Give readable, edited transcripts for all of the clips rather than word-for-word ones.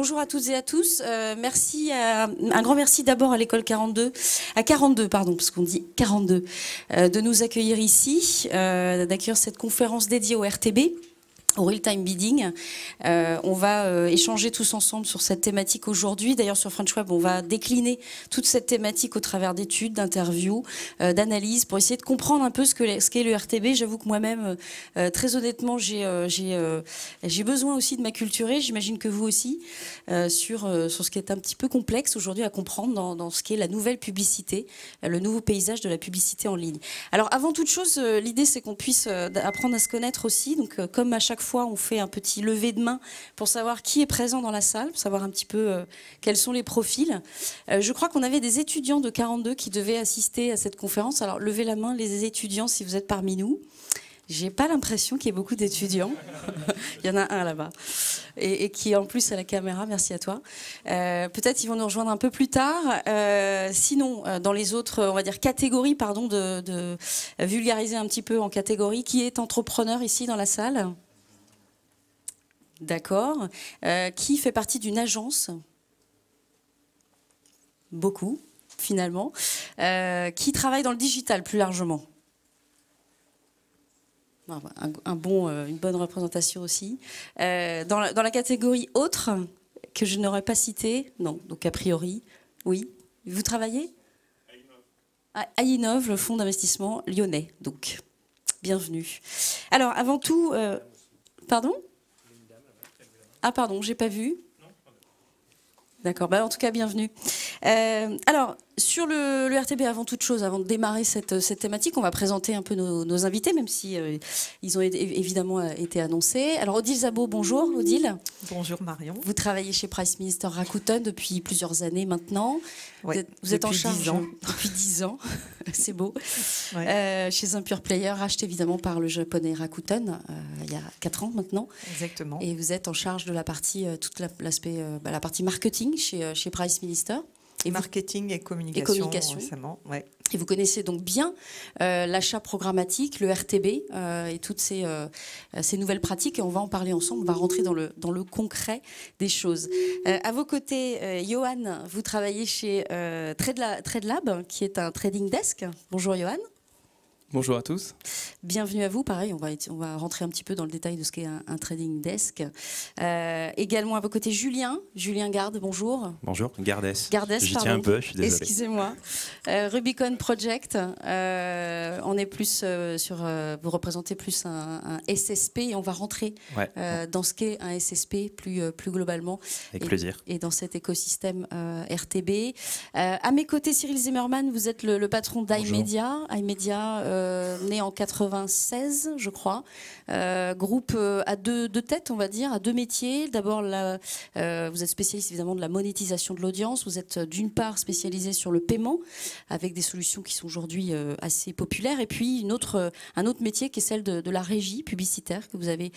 bonjour à toutes et à tous. Un grand merci d'abord à l'école 42, à 42 pardon, parce qu'on dit 42, de nous accueillir ici, d'accueillir cette conférence dédiée au RTB. Au real-time bidding. On va échanger tous ensemble sur cette thématique aujourd'hui. D'ailleurs, sur French Web, on va décliner toute cette thématique au travers d'études, d'interviews, d'analyses, pour essayer de comprendre un peu ce qu'est le RTB. J'avoue que moi-même, très honnêtement, j'ai besoin aussi de m'acculturer, j'imagine que vous aussi, sur ce qui est un petit peu complexe aujourd'hui à comprendre dans ce qui est la nouvelle publicité, le nouveau paysage de la publicité en ligne. Alors, avant toute chose, l'idée, c'est qu'on puisse apprendre à se connaître aussi. Donc, comme à chaque fois, on fait un petit lever de main pour savoir qui est présent dans la salle, pour savoir un petit peu quels sont les profils. Je crois qu'on avait des étudiants de 42 qui devaient assister à cette conférence. Alors, levez la main, les étudiants, si vous êtes parmi nous. J'ai pas l'impression qu'il y ait beaucoup d'étudiants. Il y en a un là-bas. Et qui est en plus à la caméra, merci à toi. Peut-être ils vont nous rejoindre un peu plus tard. Sinon, dans les autres, on va dire catégories, pardon, de vulgariser un petit peu en catégorie. Qui est entrepreneur ici dans la salle ? D'accord. Qui fait partie d'une agence ? Beaucoup, finalement. Qui travaille dans le digital plus largement ? Une bonne représentation aussi. Dans la catégorie autre, que je n'aurais pas citée, non, donc a priori, oui. Vous travaillez ? À Ainov, le fonds d'investissement lyonnais, donc bienvenue. Alors, avant tout, pardon ? Ah pardon, j'ai pas vu. D'accord, bah en tout cas, bienvenue. Alors, sur le RTB, avant toute chose, avant de démarrer cette thématique, on va présenter un peu nos invités, même si ils ont évidemment été annoncés. Alors, Odile Zabot, bonjour Odile. Bonjour Marion. Vous travaillez chez Price Minister Rakuten depuis plusieurs années maintenant. Ouais, vous êtes en charge 10 ans. Depuis 10 ans, c'est beau. Ouais. Chez un pure player, racheté évidemment par le japonais Rakuten, il y a 4 ans maintenant. Exactement. Et vous êtes en charge de la partie, toute l'aspect, la partie marketing chez Price Minister. Et marketing et communication. Récemment, ouais. Et vous connaissez donc bien l'achat programmatique, le RTB et toutes ces nouvelles pratiques. Et on va en parler ensemble, on va rentrer dans le concret des choses. À vos côtés, Johan, vous travaillez chez TradeLab, qui est un trading desk. Bonjour Johan. Bonjour à tous. Bienvenue à vous. Pareil, on va rentrer un petit peu dans le détail de ce qu'est un trading desk. Également à vos côtés, Julien Garde, bonjour. Bonjour, Gardès. J'y tiens un peu, je suis désolé. Excusez-moi. Rubicon Project, on est plus vous représentez plus un SSP et on va rentrer dans ce qu'est un SSP plus globalement. Avec plaisir. Et dans cet écosystème RTB. À mes côtés, Cyril Zimmerman, vous êtes le patron d'iMedia. iMedia, né en 96, je crois. Groupe à deux têtes, on va dire, à deux métiers. D'abord, vous êtes spécialiste évidemment de la monétisation de l'audience. Vous êtes d'une part spécialisé sur le paiement, avec des solutions qui sont aujourd'hui assez populaires. Et puis un autre métier qui est celle de la régie publicitaire que vous avez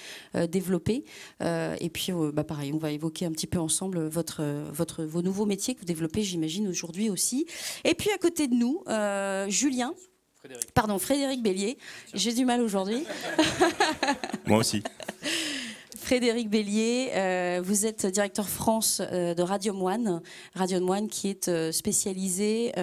développé. Et puis, pareil, on va évoquer un petit peu ensemble vos nouveaux métiers que vous développez, j'imagine, aujourd'hui aussi. Et puis, à côté de nous, Frédéric Bélier. J'ai du mal aujourd'hui. Moi aussi. Frédéric Bélier, vous êtes directeur France de Radium One. Radium One qui est spécialisé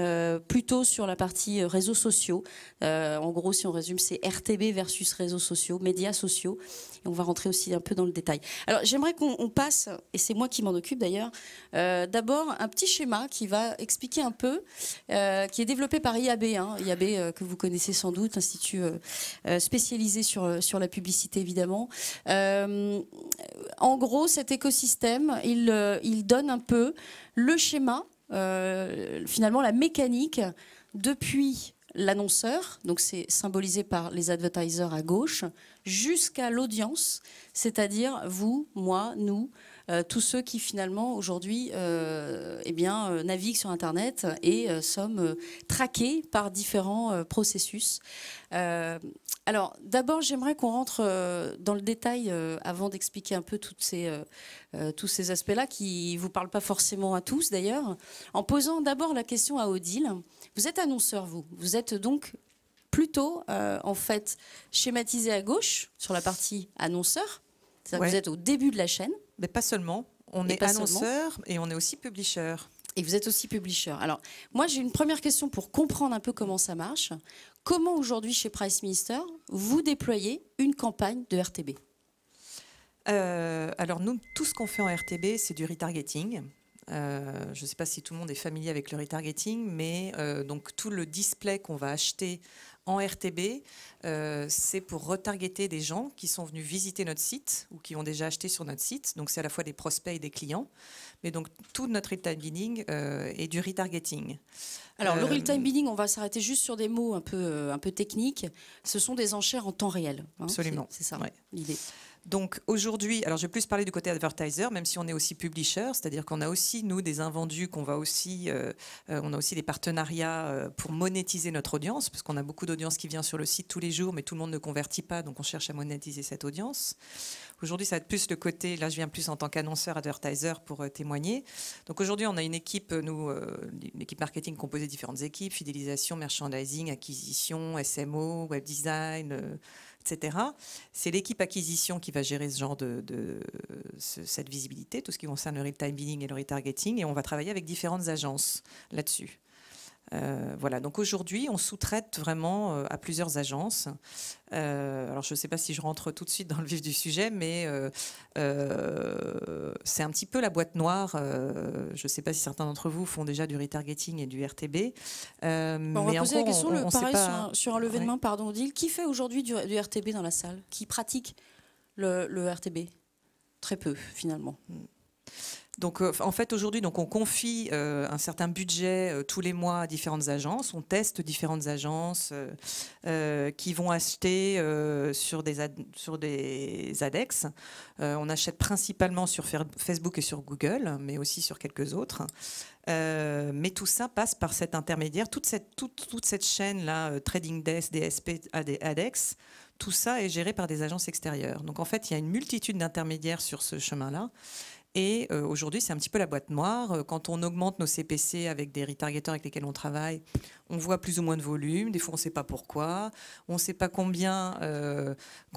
plutôt sur la partie réseaux sociaux. En gros, si on résume, c'est RTB versus réseaux sociaux, médias sociaux. Et on va rentrer aussi un peu dans le détail. Alors, j'aimerais qu'on passe, et c'est moi qui m'en occupe d'ailleurs, d'abord un petit schéma qui va expliquer un peu, qui est développé par IAB, IAB que vous connaissez sans doute, institut spécialisé sur la publicité évidemment. En gros, cet écosystème, il donne un peu le schéma, finalement la mécanique depuis l'annonceur, donc c'est symbolisé par les advertisers à gauche, jusqu'à l'audience, c'est-à-dire vous, moi, nous, tous ceux qui finalement aujourd'hui naviguent sur Internet et sommes traqués par différents processus. Alors d'abord j'aimerais qu'on rentre dans le détail avant d'expliquer un peu tous ces aspects-là qui ne vous parlent pas forcément à tous d'ailleurs, en posant d'abord la question à Odile. Vous êtes annonceur, vous êtes donc plutôt en fait schématisé à gauche sur la partie annonceur, c'est-à-dire que vous êtes au début de la chaîne. Mais pas seulement. On est annonceur et on est aussi publisher. Et vous êtes aussi publisher. Alors, moi, j'ai une première question pour comprendre un peu comment ça marche. Comment aujourd'hui, chez Price Minister, vous déployez une campagne de RTB ? Alors nous, tout ce qu'on fait en RTB, c'est du retargeting. Je ne sais pas si tout le monde est familier avec le retargeting, mais donc tout le display qu'on va acheter en RTB, c'est pour retargeter des gens qui sont venus visiter notre site ou qui ont déjà acheté sur notre site. Donc c'est à la fois des prospects et des clients. Mais donc tout notre real-time bidding est du retargeting. Alors le real-time bidding, on va s'arrêter juste sur des mots un peu techniques. Ce sont des enchères en temps réel. Hein, absolument. C'est ça, ouais. L'idée. Donc aujourd'hui, alors je vais plus parler du côté advertiser, même si on est aussi publisher, c'est-à-dire qu'on a aussi, nous, des invendus, qu'on va aussi, on a aussi des partenariats pour monétiser notre audience, parce qu'on a beaucoup d'audience qui vient sur le site tous les jours, mais tout le monde ne convertit pas, donc on cherche à monétiser cette audience. Aujourd'hui, ça va être plus le côté, là je viens plus en tant qu'annonceur, advertiser pour témoigner. Donc aujourd'hui, on a une équipe, nous, une équipe marketing composée de différentes équipes, fidélisation, merchandising, acquisition, SMO, web design, etc. C'est l'équipe acquisition qui va gérer ce genre cette visibilité, tout ce qui concerne le real-time bidding et le retargeting, et on va travailler avec différentes agences là-dessus. Voilà, donc aujourd'hui, on sous-traite vraiment à plusieurs agences. Alors, je ne sais pas si je rentre tout de suite dans le vif du sujet, mais c'est un petit peu la boîte noire. Je ne sais pas si certains d'entre vous font déjà du retargeting et du RTB. On va poser la question, pareil, sur un lever de main, pardon, Odile. Qui fait aujourd'hui du RTB dans la salle ? Qui pratique le RTB ? Très peu, finalement. Donc, en fait, aujourd'hui, on confie un certain budget tous les mois à différentes agences. On teste différentes agences qui vont acheter sur des ADEX. On achète principalement sur Facebook et sur Google, mais aussi sur quelques autres. Mais tout ça passe par cet intermédiaire. Toute cette chaîne-là, Trading Desk, DSP, ADEX, tout ça est géré par des agences extérieures. Donc, en fait, il y a une multitude d'intermédiaires sur ce chemin-là. Et aujourd'hui, c'est un petit peu la boîte noire. Quand on augmente nos CPC avec des retargeteurs avec lesquels on travaille, on voit plus ou moins de volume. Des fois, on ne sait pas pourquoi. On ne sait pas combien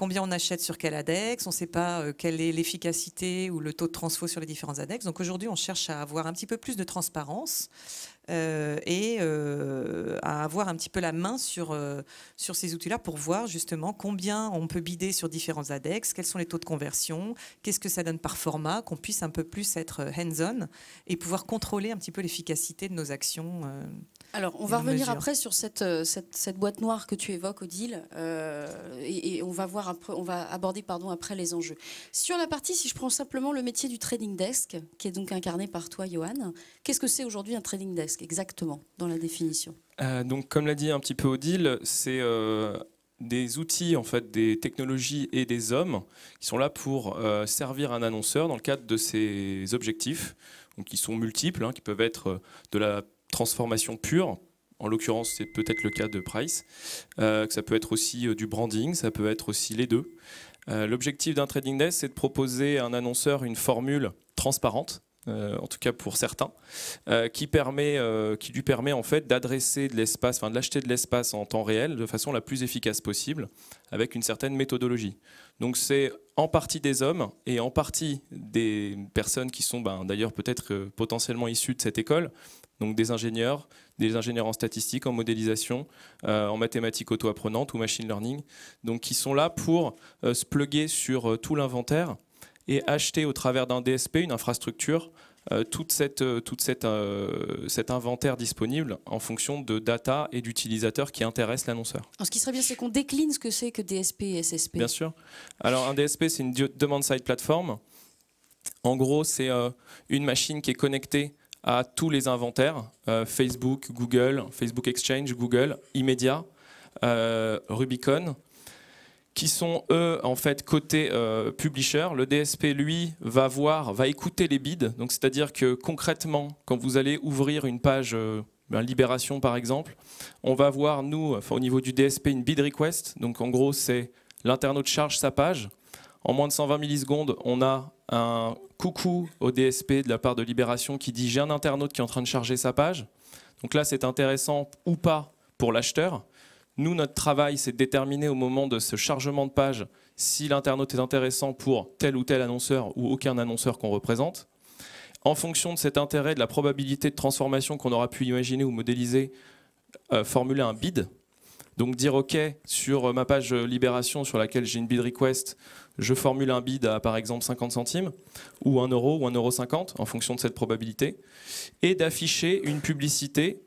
on achète sur quel ADEX. On ne sait pas quelle est l'efficacité ou le taux de transfo sur les différents ADEX. Donc aujourd'hui, on cherche à avoir un petit peu plus de transparence et à avoir un petit peu la main sur ces outils-là pour voir justement combien on peut bider sur différents ADEX, quels sont les taux de conversion, qu'est-ce que ça donne par format, qu'on puisse un peu plus être hands-on et pouvoir contrôler un petit peu l'efficacité de nos actions. Alors, on va revenir après sur cette boîte noire que tu évoques, Odile, et on va aborder après les enjeux. Sur la partie, si je prends simplement le métier du trading desk, qui est donc incarné par toi, Johan, qu'est-ce que c'est aujourd'hui un trading desk exactement dans la définition ? Donc, comme l'a dit un petit peu Odile, c'est des outils, en fait, des technologies et des hommes qui sont là pour servir un annonceur dans le cadre de ses objectifs, donc qui sont multiples, qui peuvent être de la transformation pure, en l'occurrence c'est peut-être le cas de Price, que ça peut être aussi du branding, ça peut être aussi les deux. L'objectif d'un trading desk, c'est de proposer à un annonceur une formule transparente, en tout cas pour certains, qui lui permet en fait d'adresser de l'espace, de l'acheter de l'espace en temps réel de façon la plus efficace possible, avec une certaine méthodologie. Donc c'est en partie des hommes et en partie des personnes qui sont d'ailleurs peut-être potentiellement issues de cette école, donc des ingénieurs en statistique, en modélisation, en mathématiques auto-apprenantes ou machine learning, donc qui sont là pour se plugger sur tout l'inventaire et acheter au travers d'un DSP, une infrastructure, tout cet inventaire disponible en fonction de data et d'utilisateurs qui intéressent l'annonceur. Ce qui serait bien, c'est qu'on décline ce que c'est que DSP et SSP. Bien sûr. Alors un DSP, c'est une Demand-Side Platform. En gros, c'est une machine qui est connectée à tous les inventaires, Facebook, Google, Facebook Exchange, Google, Emedia, Rubicon, qui sont eux en fait côté publisher. Le DSP lui va écouter les bids, donc c'est-à-dire que concrètement quand vous allez ouvrir une page Libération par exemple, on va voir nous au niveau du DSP une bid request, donc en gros c'est l'internaute charge sa page, en moins de 120 millisecondes on a un coucou au DSP de la part de Libération qui dit j'ai un internaute qui est en train de charger sa page, donc là c'est intéressant ou pas pour l'acheteur. Nous, notre travail, c'est de déterminer au moment de ce chargement de page si l'internaute est intéressant pour tel ou tel annonceur ou aucun annonceur qu'on représente. en fonction de cet intérêt, de la probabilité de transformation qu'on aura pu imaginer ou modéliser, formuler un bid. Donc dire OK, sur ma page libération sur laquelle j'ai une bid request, je formule un bid à par exemple 50 centimes, ou 1 euro ou 1,50 € en fonction de cette probabilité, et d'afficher une publicité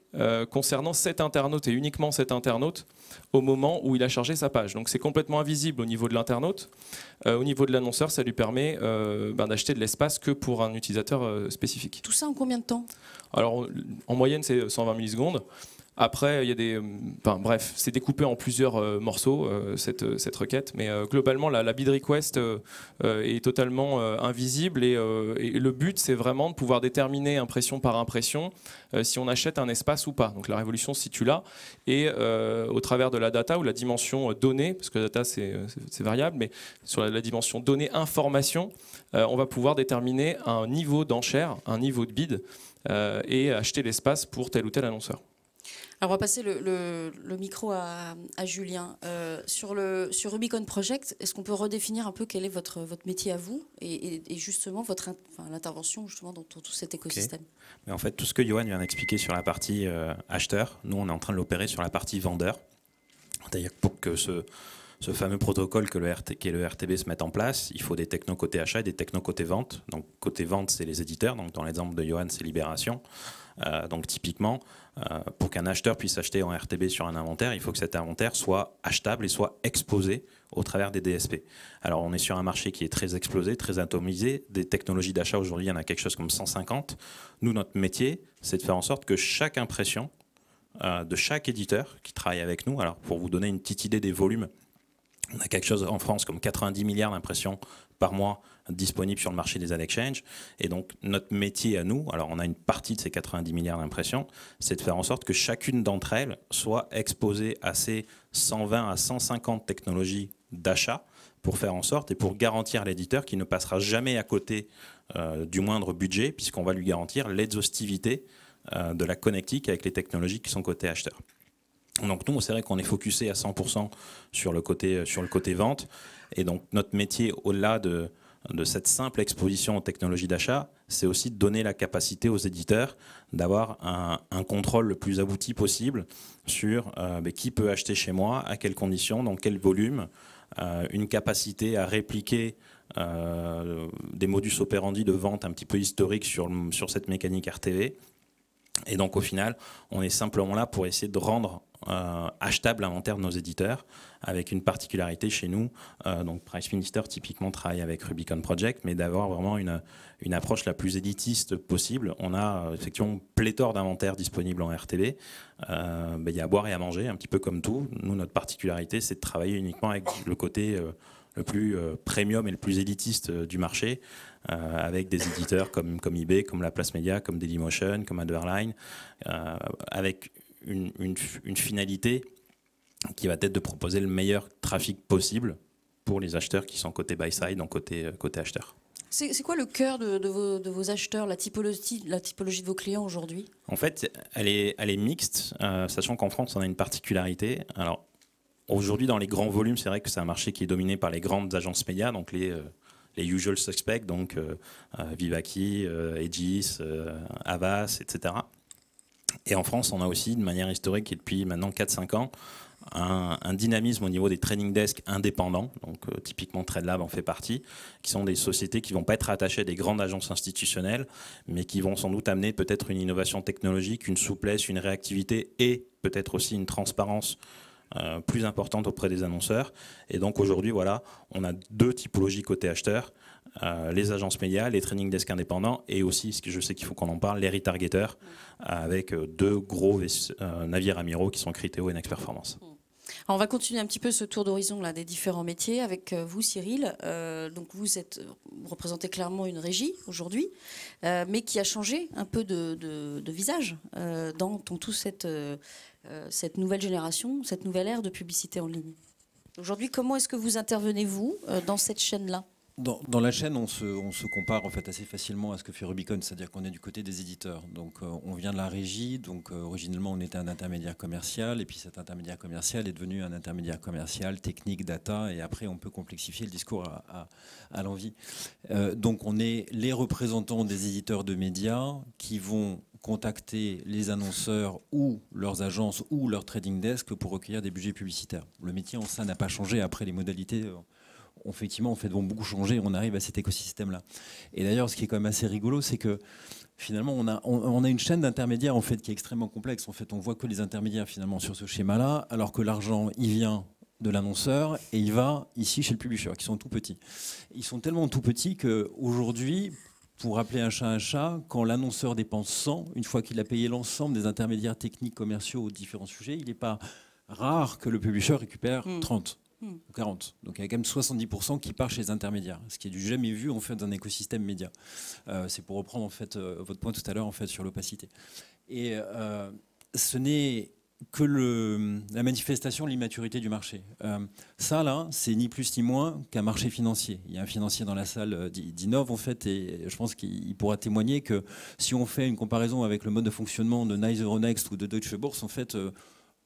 concernant cet internaute et uniquement cet internaute au moment où il a chargé sa page. Donc c'est complètement invisible au niveau de l'internaute. Au niveau de l'annonceur, ça lui permet d'acheter de l'espace que pour un utilisateur spécifique. Tout ça en combien de temps? Alors en moyenne c'est 120 millisecondes. Après, il y a des, bref, c'est découpé en plusieurs morceaux cette requête, mais globalement la bid request est totalement invisible et le but c'est vraiment de pouvoir déterminer impression par impression si on achète un espace ou pas. Donc la révolution se situe là et au travers de la data ou la dimension donnée, parce que la data c'est variable, mais sur la dimension donnée information, on va pouvoir déterminer un niveau d'enchère, un niveau de bid et acheter l'espace pour tel ou tel annonceur. Alors on va passer le micro à Julien. Sur Rubicon Project, est-ce qu'on peut redéfinir un peu quel est votre métier à vous et justement l'intervention justement dans tout cet écosystème? Okay. Mais en fait, tout ce que Johan vient d'expliquer sur la partie acheteur, nous on est en train de l'opérer sur la partie vendeur. C'est-à-dire que pour que ce fameux protocole qu'est le RTB se mette en place, il faut des technos côté achat et des technos côté vente. Donc côté vente, c'est les éditeurs. Donc dans l'exemple de Johan, c'est Libération. Donc typiquement, pour qu'un acheteur puisse acheter en RTB sur un inventaire, il faut que cet inventaire soit achetable et soit exposé au travers des DSP. Alors on est sur un marché qui est très explosé, très atomisé. Des technologies d'achat aujourd'hui, il y en a quelque chose comme 150. Nous, notre métier, c'est de faire en sorte que chaque impression de chaque éditeur qui travaille avec nous, alors pour vous donner une petite idée des volumes, on a quelque chose en France comme 90 milliards d'impressions par mois disponibles sur le marché des ad exchange. Et donc, notre métier à nous, alors on a une partie de ces 90 milliards d'impressions, c'est de faire en sorte que chacune d'entre elles soit exposée à ces 120 à 150 technologies d'achat pour faire en sorte et pour garantir à l'éditeur qu'il ne passera jamais à côté du moindre budget, puisqu'on va lui garantir l'exhaustivité de la connectique avec les technologies qui sont côté acheteur. Donc nous, c'est vrai qu'on est focusé à 100% sur le côté vente. Et donc notre métier, au-delà de cette simple exposition aux technologies d'achat, c'est aussi de donner la capacité aux éditeurs d'avoir un contrôle le plus abouti possible sur qui peut acheter chez moi, à quelles conditions, dans quel volume, une capacité à répliquer des modus operandi de vente un petit peu historiques sur cette mécanique RTV. Et donc au final, on est simplement là pour essayer de rendre achetable l'inventaire de nos éditeurs, avec une particularité chez nous. Donc Price Minister typiquement travaille avec Rubicon Project, mais d'avoir vraiment une approche la plus éditiste possible. On a effectivement pléthore d'inventaires disponibles en RTB. Il y a à boire et à manger, un petit peu comme tout. Nous, notre particularité, c'est de travailler uniquement avec le côté le plus premium et le plus élitiste du marché, avec des éditeurs comme eBay, comme La Place Média, comme Dailymotion, comme Adverline, avec une finalité qui va être de proposer le meilleur trafic possible pour les acheteurs qui sont côté buy-side, donc côté acheteur. C'est quoi le cœur de vos acheteurs, la typologie de vos clients aujourd'hui? En fait, elle est mixte, sachant qu'en France, on a une particularité. Alors, aujourd'hui, dans les grands volumes, c'est vrai que c'est un marché qui est dominé par les grandes agences médias, donc les usual suspects, donc Vivaci, Aegis, Havas, etc. Et en France, on a aussi, de manière historique, et depuis maintenant 4-5 ans, un dynamisme au niveau des trading desks indépendants, donc typiquement TradeLab en fait partie, qui sont des sociétés qui ne vont pas être attachées à des grandes agences institutionnelles, mais qui vont sans doute amener peut-être une innovation technologique, une souplesse, une réactivité et peut-être aussi une transparence plus importante auprès des annonceurs. Et donc aujourd'hui, voilà, on a deux typologies côté acheteur, les agences médias, les trading desks indépendants et aussi, ce que je sais qu'il faut qu'on en parle, les retargeteurs, avec deux gros navires amiraux qui sont Criteo et Next Performance. Alors on va continuer un petit peu ce tour d'horizon là des différents métiers avec vous, Cyril. Donc vous représentez clairement une régie aujourd'hui, mais qui a changé un peu de visage dans toute cette nouvelle génération, cette nouvelle ère de publicité en ligne. Aujourd'hui, comment est-ce que vous intervenez, vous, dans cette chaîne-là ? Dans la chaîne, on se compare en fait assez facilement à ce que fait Rubicon, c'est-à-dire qu'on est du côté des éditeurs. Donc on vient de la régie, donc originellement on était un intermédiaire commercial, et puis cet intermédiaire commercial est devenu un intermédiaire commercial, technique, data, et après on peut complexifier le discours à l'envie. Donc on est les représentants des éditeurs de médias qui vont contacter les annonceurs ou leurs agences ou leur trading desk pour recueillir des budgets publicitaires. Le métier en ça n'a pas changé, après les modalités effectivement, vont beaucoup changer, on arrive à cet écosystème-là. Et d'ailleurs, ce qui est quand même assez rigolo, c'est que finalement, on a une chaîne d'intermédiaires en fait, qui est extrêmement complexe. En fait, on voit que les intermédiaires finalement sur ce schéma-là, alors que l'argent, il vient de l'annonceur et il va ici chez le publisher, qui sont tout petits. Ils sont tellement tout petits qu'aujourd'hui, pour appeler un chat, quand l'annonceur dépense 100, une fois qu'il a payé l'ensemble des intermédiaires techniques, commerciaux aux différents sujets, il n'est pas rare que le publisher récupère 30. Ou 40. Donc il y a quand même 70% qui part chez les intermédiaires, ce qui est du jamais vu en fait d'un écosystème média. C'est pour reprendre en fait votre point tout à l'heure en fait sur l'opacité. Et ce n'est que la manifestation de l'immaturité du marché. Ça là, c'est ni plus ni moins qu'un marché financier. Il y a un financier dans la salle d'Innov en fait, et je pense qu'il pourra témoigner que si on fait une comparaison avec le mode de fonctionnement de Nice Euronext ou de Deutsche Börse, en fait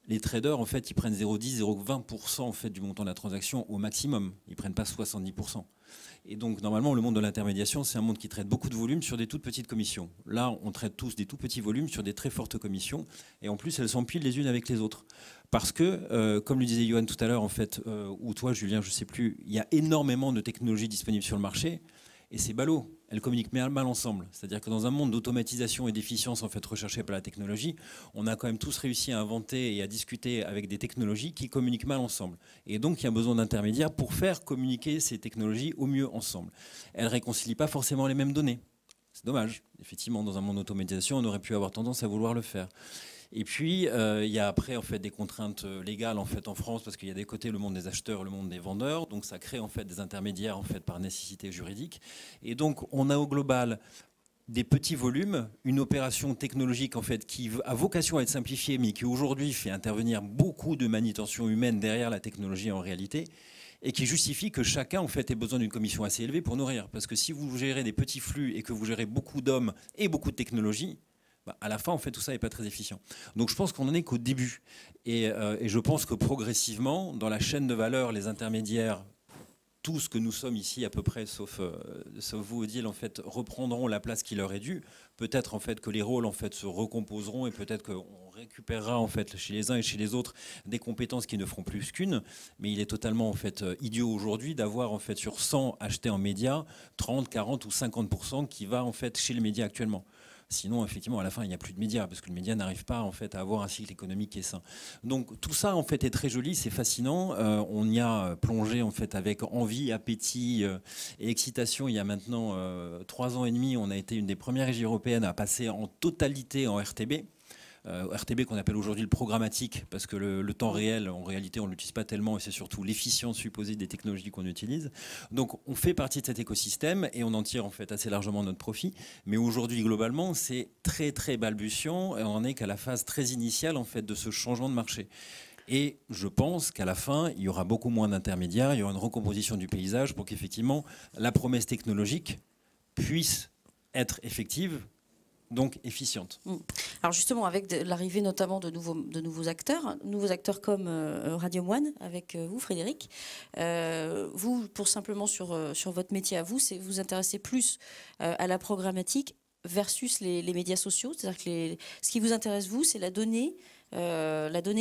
les traders, en fait, ils prennent 0,10, 0,20% en fait, du montant de la transaction au maximum. Ils ne prennent pas 70%. Et donc, normalement, le monde de l'intermédiation, c'est un monde qui traite beaucoup de volumes sur des toutes petites commissions. Là, on traite tous des tout petits volumes sur des très fortes commissions. Et en plus, elles s'empilent les unes avec les autres. Parce que, comme le disait Johan tout à l'heure, en fait, ou toi, Julien, je ne sais plus, il y a énormément de technologies disponibles sur le marché. Et c'est ballot, elles communiquent mal ensemble. C'est-à-dire que dans un monde d'automatisation et d'efficience en fait recherchée par la technologie, on a quand même tous réussi à inventer et à discuter avec des technologies qui communiquent mal ensemble. Et donc il y a besoin d'intermédiaires pour faire communiquer ces technologies au mieux ensemble. Elles ne réconcilient pas forcément les mêmes données. C'est dommage. Effectivement, dans un monde d'automatisation, on aurait pu avoir tendance à vouloir le faire. Et puis, il y a après en fait, des contraintes légales en, fait, en France, parce qu'il y a des côtés le monde des acheteurs, le monde des vendeurs. Donc ça crée en fait, des intermédiaires en fait, par nécessité juridique. Et donc on a au global des petits volumes, une opération technologique en fait, qui a vocation à être simplifiée, mais qui aujourd'hui fait intervenir beaucoup de manutention humaine derrière la technologie en réalité, et qui justifie que chacun en fait, ait besoin d'une commission assez élevée pour nourrir. Parce que si vous gérez des petits flux et que vous gérez beaucoup d'hommes et beaucoup de technologies, à la fin, en fait, tout ça n'est pas très efficient. Donc je pense qu'on n'en est qu'au début. Et je pense que progressivement, dans la chaîne de valeur, les intermédiaires, tout ce que nous sommes ici à peu près, sauf vous, Odile, en fait, reprendront la place qui leur est due. Peut-être en fait, que les rôles en fait, se recomposeront et peut-être qu'on récupérera en fait, chez les uns et chez les autres des compétences qui ne feront plus qu'une. Mais il est totalement en fait, idiot aujourd'hui d'avoir en fait, sur 100 achetés en médias, 30, 40 ou 50% qui va en fait, chez les médias actuellement. Sinon, effectivement, à la fin, il n'y a plus de médias, parce que le média n'arrive pas en fait, à avoir un cycle économique qui est sain. Donc tout ça en fait, est très joli, c'est fascinant. On y a plongé en fait, avec envie, appétit et excitation. Il y a maintenant 3 ans et demi, on a été une des premières régies européennes à passer en totalité en RTB. RTB qu'on appelle aujourd'hui le programmatique, parce que le temps réel, en réalité, on ne l'utilise pas tellement, et c'est surtout l'efficience supposée des technologies qu'on utilise. Donc on fait partie de cet écosystème, et on en tire en fait assez largement notre profit. Mais aujourd'hui, globalement, c'est très très balbutiant, et on n'en est qu'à la phase très initiale en fait, de ce changement de marché. Et je pense qu'à la fin, il y aura beaucoup moins d'intermédiaires, il y aura une recomposition du paysage pour qu'effectivement, la promesse technologique puisse être effective, donc efficiente. Alors justement, avec l'arrivée notamment de nouveaux acteurs comme Radio One, avec vous, Frédéric, vous, pour simplement sur votre métier à vous, c'est vous intéressez plus à la programmatique versus les médias sociaux. C'est-à-dire que ce qui vous intéresse, vous, c'est la donnée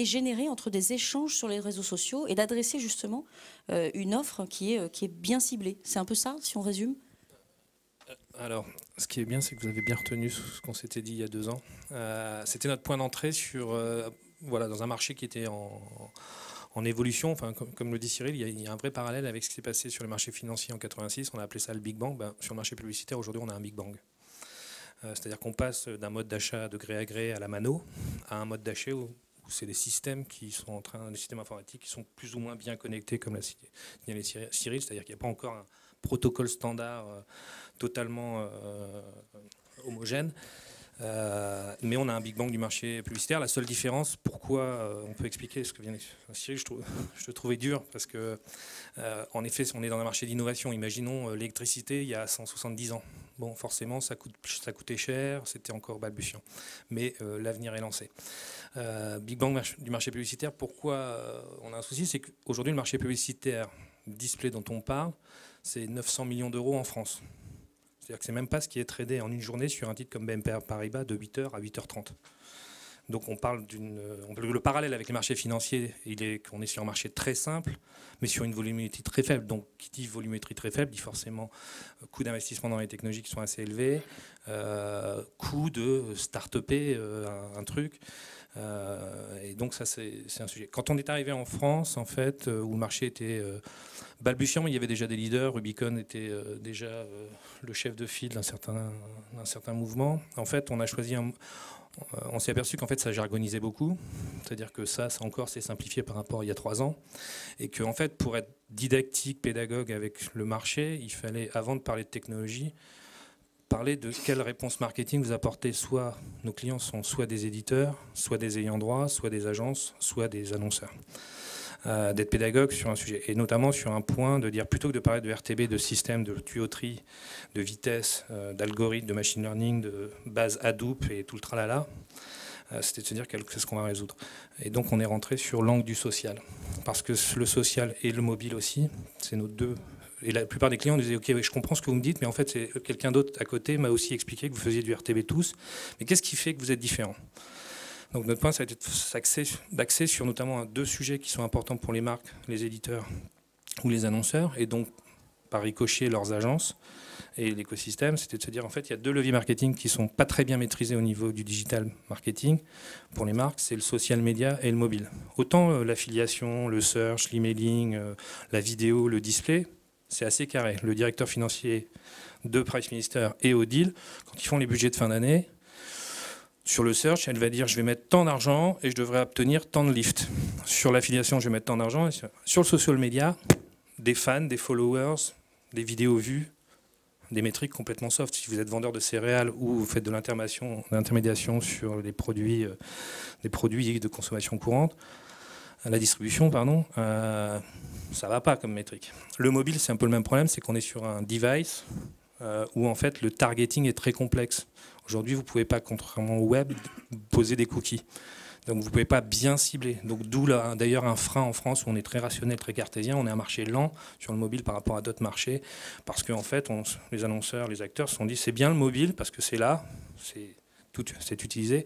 générée entre des échanges sur les réseaux sociaux et d'adresser justement une offre qui est bien ciblée. C'est un peu ça, si on résume ? Alors, ce qui est bien, c'est que vous avez bien retenu ce qu'on s'était dit il y a 2 ans. C'était notre point d'entrée dans un marché qui était en évolution. Enfin, comme le dit Cyril, il y a un vrai parallèle avec ce qui s'est passé sur le marché financier en 86. On a appelé ça le Big Bang. Sur le marché publicitaire, aujourd'hui, on a un Big Bang. C'est-à-dire qu'on passe d'un mode d'achat de gré à gré à la mano à un mode d'achat où c'est des systèmes des systèmes informatiques qui sont plus ou moins bien connectés, comme l'a signalé Cyril. C'est-à-dire qu'il n'y a pas encore un protocole standard totalement homogène. Mais on a un big bang du marché publicitaire. La seule différence, pourquoi on peut expliquer ce que vient d'expliquer Cyril, je le trouvais dur parce que, en effet, si on est dans un marché d'innovation, imaginons l'électricité il y a 170 ans. Bon, forcément, ça coûtait cher, c'était encore balbutiant. Mais l'avenir est lancé. Big bang du marché publicitaire, pourquoi on a un souci? C'est qu'aujourd'hui, le marché publicitaire display dont on parle, c'est 900 millions d'euros en France. C'est-à-dire que c'est même pas ce qui est tradé en une journée sur un titre comme BNP Paribas de 8h à 8h30. Donc on parle le parallèle avec les marchés financiers, il est qu'on est sur un marché très simple, mais sur une volumétrie très faible. Donc qui dit volumétrie très faible dit forcément coût d'investissement dans les technologies qui sont assez élevés, coût de start-upper un truc. Et donc ça c'est un sujet. Quand on est arrivé en France, en fait, où le marché était balbutiant, mais il y avait déjà des leaders. Rubicon était déjà le chef de file d'un certain mouvement. En fait, on a choisi on s'est aperçu qu'en fait ça jargonisait beaucoup, c'est-à-dire que ça encore c'est simplifié par rapport à il y a 3 ans, et que en fait pour être didactique, pédagogue avec le marché, il fallait, avant de parler de technologie, parler de quelle réponse marketing vous apportez. Soit nos clients sont soit des éditeurs, soit des ayants droit, soit des agences, soit des annonceurs. D'être pédagogue sur un sujet, et notamment sur un point de dire, plutôt que de parler de RTB, de système, de tuyauterie, de vitesse, d'algorithme, de machine learning, de base Hadoop et tout le tralala, c'était de se dire qu'est-ce qu'on va résoudre. Et donc on est rentré sur l'angle du social, parce que le social et le mobile aussi, c'est nos deux. Et la plupart des clients disaient, ok, oui, je comprends ce que vous me dites, mais en fait, c'est quelqu'un d'autre à côté m'a aussi expliqué que vous faisiez du RTB tous, mais qu'est-ce qui fait que vous êtes différents? Donc notre point, ça a été d'axer sur notamment 2 sujets qui sont importants pour les marques, les éditeurs ou les annonceurs, et donc par ricochet leurs agences et l'écosystème. C'était de se dire, en fait, il y a 2 leviers marketing qui ne sont pas très bien maîtrisés au niveau du digital marketing pour les marques, c'est le social media et le mobile. Autant l'affiliation, le search, l'emailing, la vidéo, le display, c'est assez carré. Le directeur financier de Price Minister et Odile, quand ils font les budgets de fin d'année, sur le search, elle va dire je vais mettre tant d'argent et je devrais obtenir tant de lift. Sur l'affiliation, je vais mettre tant d'argent. Sur le social media, des fans, des followers, des vidéos vues, des métriques complètement soft. Si vous êtes vendeur de céréales ou vous faites de l'intermédiation sur des produits de consommation courante, la distribution, pardon, ça va pas comme métrique. Le mobile, c'est un peu le même problème, c'est qu'on est sur un device où en fait le targeting est très complexe. Aujourd'hui, vous ne pouvez pas, contrairement au web, poser des cookies. Donc vous ne pouvez pas bien cibler. Donc d'où d'ailleurs un frein en France où on est très rationnel, très cartésien. On est un marché lent sur le mobile par rapport à d'autres marchés. Parce qu'en fait, les annonceurs, les acteurs se sont dit c'est bien le mobile parce que c'est là, c'est utilisé.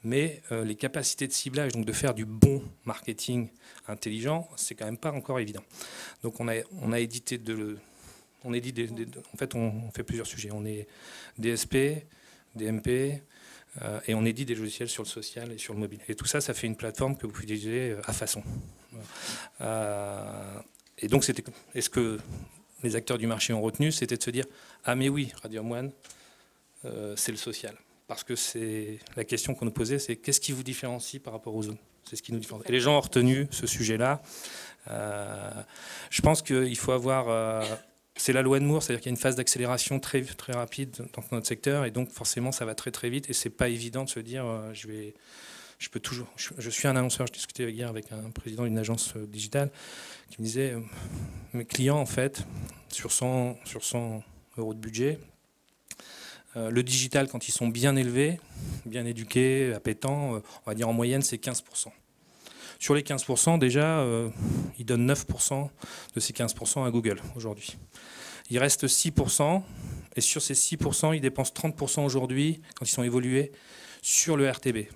Mais les capacités de ciblage, donc de faire du bon marketing intelligent, c'est quand même pas encore évident. Donc on a édité en fait, on fait plusieurs sujets. On est DSP, DMP, et on édite des logiciels sur le social et sur le mobile. Et tout ça, ça fait une plateforme que vous pouvez utiliser à façon. Et donc, est-ce que les acteurs du marché ont retenu? C'était de se dire, ah mais oui, Radium One, c'est le social. Parce que c'est la question qu'on nous posait, c'est qu'est-ce qui vous différencie par rapport aux autres? C'est ce qui nous différencie. Et les gens ont retenu ce sujet-là. Je pense qu'il faut avoir... c'est la loi de Moore, c'est-à-dire qu'il y a une phase d'accélération très, très rapide dans notre secteur, et donc forcément ça va très très vite, et c'est pas évident de se dire je suis un annonceur. Je discutais hier avec un président d'une agence digitale qui me disait mes clients en fait sur 100 euros de budget, le digital quand ils sont bien élevés, bien éduqués, appétants, on va dire en moyenne c'est 15%. Sur les 15%, déjà, ils donnent 9% de ces 15% à Google aujourd'hui. Il reste 6%, et sur ces 6%, ils dépensent 30% aujourd'hui, quand ils sont évolués, sur le RTB.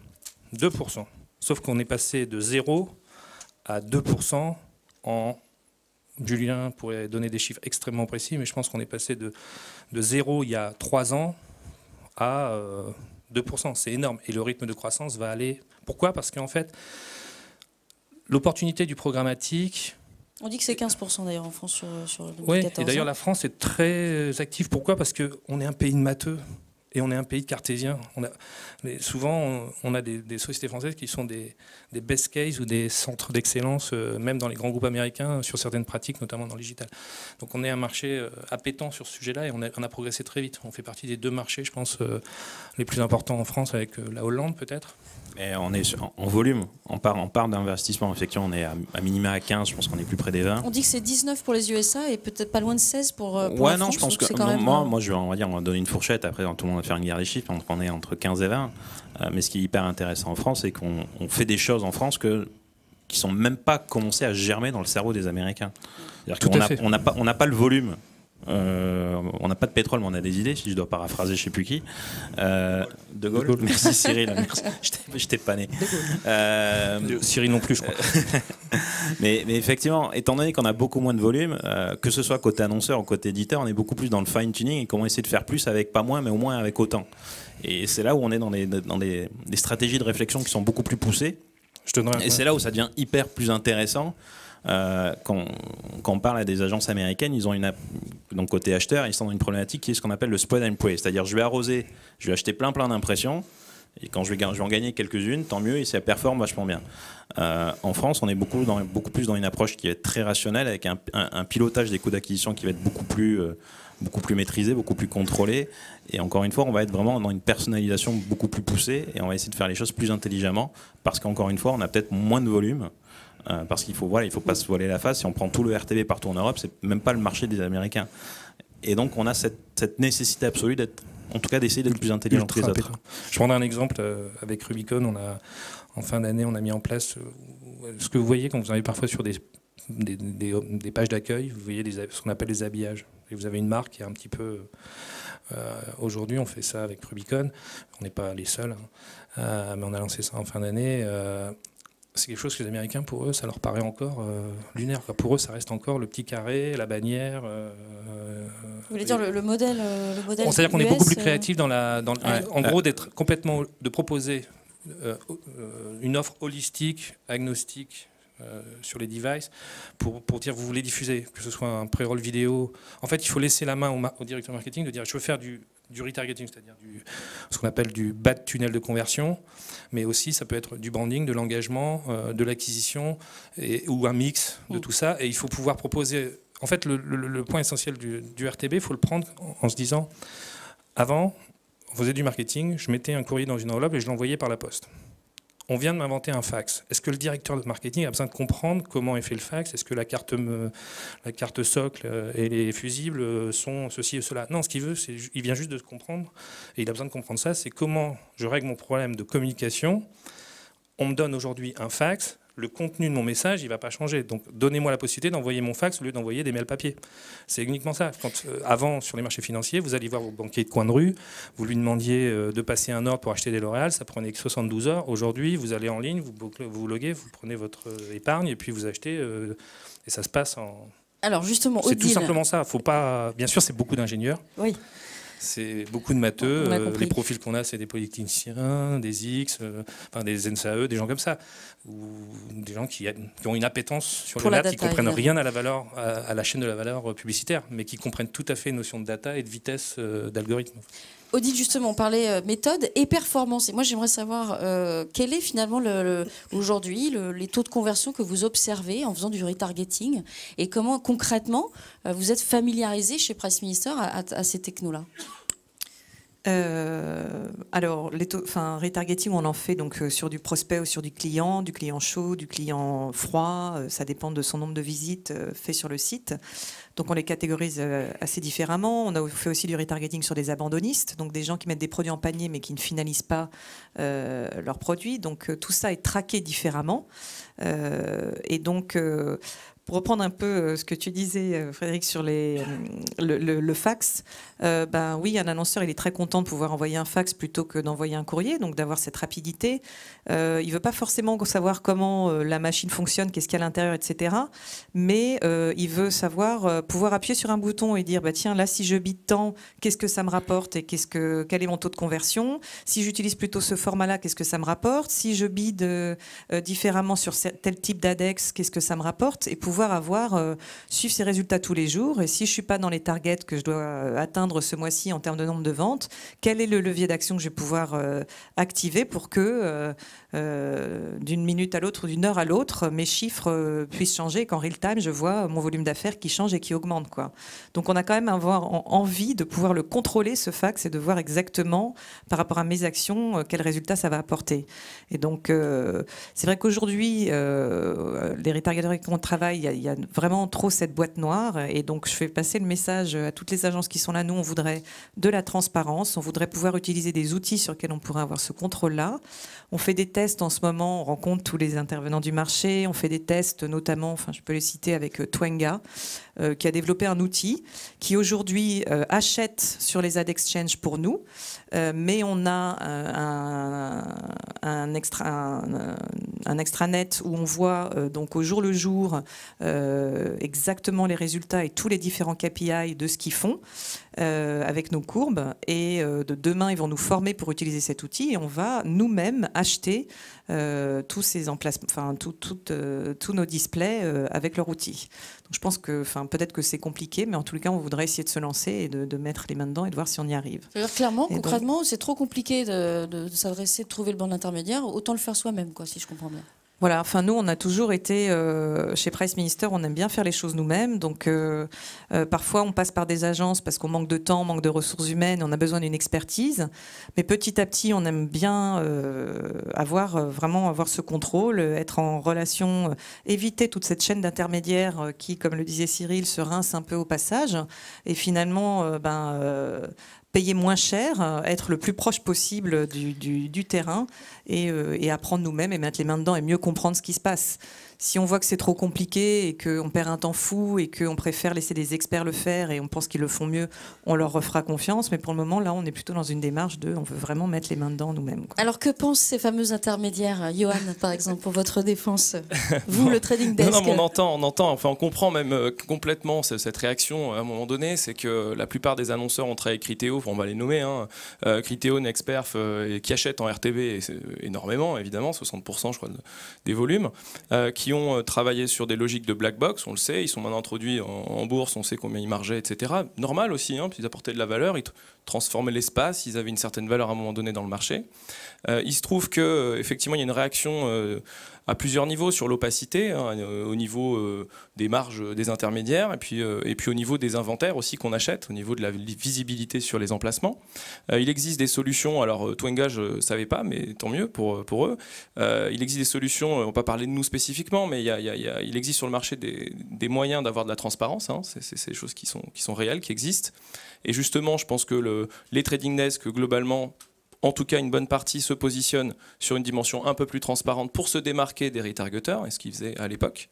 2%. Sauf qu'on est passé de 0 à 2% en... Julien pourrait donner des chiffres extrêmement précis, mais je pense qu'on est passé de 0 il y a 3 ans à 2%. C'est énorme. Et le rythme de croissance va aller... Pourquoi? Parce qu'en fait... L'opportunité du programmatique... On dit que c'est 15% d'ailleurs en France sur 2014. Oui, et d'ailleurs la France est très active. Pourquoi? Parce qu'on est un pays de matheux. Et on est un pays de cartésiens. Souvent, on a des sociétés françaises qui sont des best cases ou des centres d'excellence, même dans les grands groupes américains, sur certaines pratiques, notamment dans le digital. Donc on est un marché appétant sur ce sujet-là et on a progressé très vite. On fait partie des 2 marchés, je pense, les plus importants en France, avec la Hollande peut-être. Et on est en volume, on part d'investissement. Effectivement, on est à minima à 15, je pense qu'on est plus près des 20. On dit que c'est 19 pour les USA et peut-être pas loin de 16 pour ouais, la non, France, je pense que moi, on va donner une fourchette. Après, tout le monde va faire une guerre des chiffres. On est entre 15 et 20. Mais ce qui est hyper intéressant en France, c'est qu'on fait des choses en France qui sont même pas commencées à germer dans le cerveau des Américains. C'est-à-dire qu'on n'a pas le volume. On n'a pas de pétrole, mais on a des idées, si je dois paraphraser, je ne sais plus qui. De Gaulle. Merci Cyril, merci. Je t'ai pas né. Cyril non plus, je crois. mais effectivement, étant donné qu'on a beaucoup moins de volume, que ce soit côté annonceur ou côté éditeur, on est beaucoup plus dans le fine-tuning et comment essayer de faire plus avec pas moins, mais au moins avec autant. Et c'est là où on est dans des stratégies de réflexion qui sont beaucoup plus poussées. Et c'est là où ça devient hyper plus intéressant. Quand on parle à des agences américaines, ils ont donc côté acheteur, ils sont dans une problématique qui est ce qu'on appelle le spread and pray, c'est-à-dire je vais arroser, je vais acheter plein d'impressions et quand je vais en gagner quelques-unes, tant mieux, et ça performe vachement bien. En France, on est beaucoup plus dans une approche qui est très rationnelle, avec un pilotage des coûts d'acquisition qui va être beaucoup plus maîtrisé, beaucoup plus contrôlé. Et encore une fois, on va être vraiment dans une personnalisation beaucoup plus poussée et on va essayer de faire les choses plus intelligemment parce qu'encore une fois, on a peut-être moins de volume. Parce qu'il faut pas se voiler la face. Si on prend tout le RTB partout en Europe, c'est même pas le marché des Américains. Et donc on a cette nécessité absolue d'essayer d'être plus intelligent que les autres. Je prendrai un exemple avec Rubicon. En fin d'année, on a mis en place ce que vous voyez quand vous arrivez parfois sur des pages d'accueil. Vous voyez ce qu'on appelle les habillages. Et vous avez une marque qui est un petit peu. Aujourd'hui, on fait ça avec Rubicon. On n'est pas les seuls, hein. Mais on a lancé ça en fin d'année. C'est quelque chose que les Américains, pour eux, ça leur paraît encore lunaire. Pour eux, ça reste encore le petit carré, la bannière. Vous voulez dire le modèle c'est-à-dire qu'on est beaucoup plus créatif en gros, de proposer une offre holistique, agnostique sur les devices pour dire vous voulez diffuser, que ce soit un pré-roll vidéo. En fait, il faut laisser la main au directeur marketing de dire je veux faire du retargeting, c'est-à-dire ce qu'on appelle du bas de tunnel de conversion, mais aussi ça peut être du branding, de l'engagement, de l'acquisition ou un mix de tout ça. Et il faut pouvoir proposer. En fait, le point essentiel du RTB, il faut le prendre en se disant avant, on faisait du marketing, je mettais un courrier dans une enveloppe et je l'envoyais par la poste. On vient de m'inventer un fax. Est-ce que le directeur de marketing a besoin de comprendre comment est fait le fax? Est-ce que la carte socle et les fusibles sont ceci et cela? Non, ce qu'il veut, il vient juste de comprendre, et il a besoin de comprendre ça, c'est comment je règle mon problème de communication. On me donne aujourd'hui un fax, le contenu de mon message, il ne va pas changer. Donc, donnez-moi la possibilité d'envoyer mon fax au lieu d'envoyer des mails papier. C'est uniquement ça. Avant, sur les marchés financiers, vous alliez voir vos banquiers de coin de rue, vous lui demandiez de passer un ordre pour acheter des L'Oréal, ça prenait 72 heures. Aujourd'hui, vous allez en ligne, vous loguez, vous prenez votre épargne et puis vous achetez. Et ça se passe en... Alors, justement, c'est tout simplement ça. Faut pas... Bien sûr, c'est beaucoup d'ingénieurs. Oui. C'est beaucoup de matheux. Les profils qu'on a, c'est des polytechniciens, des X, des NSAE, des gens comme ça. Ou des gens qui ont une appétence sur le data, qui ne comprennent rien à la valeur, à la chaîne de la valeur publicitaire, mais qui comprennent tout à fait une notion de data et de vitesse d'algorithme. Odile, justement, on parlait méthode et performance. Et moi, j'aimerais savoir quel est finalement aujourd'hui les taux de conversion que vous observez en faisant du retargeting et comment concrètement vous êtes familiarisé chez Price Minister à ces technos-là. Alors, retargeting, on en fait donc sur du prospect ou sur du client chaud, du client froid. Ça dépend de son nombre de visites fait sur le site. Donc, on les catégorise assez différemment. On a fait aussi du retargeting sur des abandonnistes, donc des gens qui mettent des produits en panier mais qui ne finalisent pas leurs produits. Donc, tout ça est traqué différemment. Et donc... Pour reprendre un peu ce que tu disais, Frédéric, sur le fax, oui, un annonceur, il est très content de pouvoir envoyer un fax plutôt que d'envoyer un courrier, donc d'avoir cette rapidité. Il ne veut pas forcément savoir comment la machine fonctionne, qu'est-ce qu'il y a à l'intérieur, etc. Mais il veut savoir pouvoir appuyer sur un bouton et dire tiens, là, si je bide tant, qu'est-ce que ça me rapporte et quel est mon taux de conversion? Si j'utilise plutôt ce format-là, qu'est-ce que ça me rapporte? Si je bide différemment sur tel type d'index, qu'est-ce que ça me rapporte? Et pouvoir pouvoir suivre ces résultats tous les jours. Et si je ne suis pas dans les targets que je dois atteindre ce mois-ci en termes de nombre de ventes, quel est le levier d'action que je vais pouvoir activer pour que d'une minute à l'autre ou d'une heure à l'autre, mes chiffres puissent changer et qu'en real time, je vois mon volume d'affaires qui change et qui augmente, quoi. Donc on a quand même envie de pouvoir le contrôler, ce fax, et de voir exactement, par rapport à mes actions, quel résultat ça va apporter. Et donc, c'est vrai qu'aujourd'hui, les retargeteurs avec qui on travaille, il y a vraiment trop cette boîte noire. Et donc, je fais passer le message à toutes les agences qui sont là. Nous, on voudrait de la transparence. On voudrait pouvoir utiliser des outils sur lesquels on pourrait avoir ce contrôle-là. On fait des tests en ce moment. On rencontre tous les intervenants du marché. On fait des tests, notamment, enfin, je peux les citer avec Twenga, qui a développé un outil qui aujourd'hui achète sur les ad exchange pour nous, mais on a un extranet où on voit donc au jour le jour exactement les résultats et tous les différents KPI de ce qu'ils font avec nos courbes. Et de demain, ils vont nous former pour utiliser cet outil et on va nous-mêmes acheter tous ces emplacements, enfin tous nos displays avec leur outil. Donc je pense que, enfin, peut-être que c'est compliqué, mais en tous les cas, on voudrait essayer de se lancer et de mettre les mains dedans et de voir si on y arrive. C'est-à-dire, clairement, et concrètement, donc, c'est trop compliqué de s'adresser, de trouver le bon intermédiaire. Autant le faire soi-même, quoi, si je comprends bien. Voilà, enfin nous on a toujours été chez Price Minister, on aime bien faire les choses nous-mêmes, donc parfois on passe par des agences parce qu'on manque de temps, manque de ressources humaines, on a besoin d'une expertise, mais petit à petit on aime bien vraiment avoir ce contrôle, être en relation, éviter toute cette chaîne d'intermédiaires qui, comme le disait Cyril, se rince un peu au passage et finalement payer moins cher, être le plus proche possible du terrain et apprendre nous-mêmes et mettre les mains dedans et mieux comprendre ce qui se passe. Si on voit que c'est trop compliqué et qu'on perd un temps fou et qu'on préfère laisser des experts le faire et on pense qu'ils le font mieux, on leur refera confiance. Mais pour le moment, là, on est plutôt dans une démarche on veut vraiment mettre les mains dedans nous-mêmes, quoi. Alors que pensent ces fameux intermédiaires, Johan, par exemple, pour votre défense, vous, le trading desk? Non, mais on entend, enfin on comprend même complètement cette réaction à un moment donné. C'est que la plupart des annonceurs ont travaillé avec Criteo, on va les nommer, hein, Criteo, Nexperf, qui achètent en RTB énormément, évidemment, 60% je crois des volumes, qui ont travaillé sur des logiques de black box, on le sait, ils sont maintenant introduits en bourse, on sait combien ils margeaient, etc. Normal aussi, hein, puis ils apportaient de la valeur, ils transformaient l'espace, ils avaient une certaine valeur à un moment donné dans le marché. Il se trouve qu'effectivement, il y a une réaction à plusieurs niveaux sur l'opacité, hein, au niveau des marges des intermédiaires et puis au niveau des inventaires aussi qu'on achète, au niveau de la visibilité sur les emplacements. Il existe des solutions, alors Twenga je ne savais pas, mais tant mieux pour eux. Il existe des solutions, on ne va pas parler de nous spécifiquement, mais il existe sur le marché des moyens d'avoir de la transparence, hein, c'est des choses qui sont réelles, qui existent. Et justement, je pense que les trading desks, globalement, en tout cas une bonne partie, se positionne sur une dimension un peu plus transparente pour se démarquer des retargeteurs, et ce qu'ils faisaient à l'époque.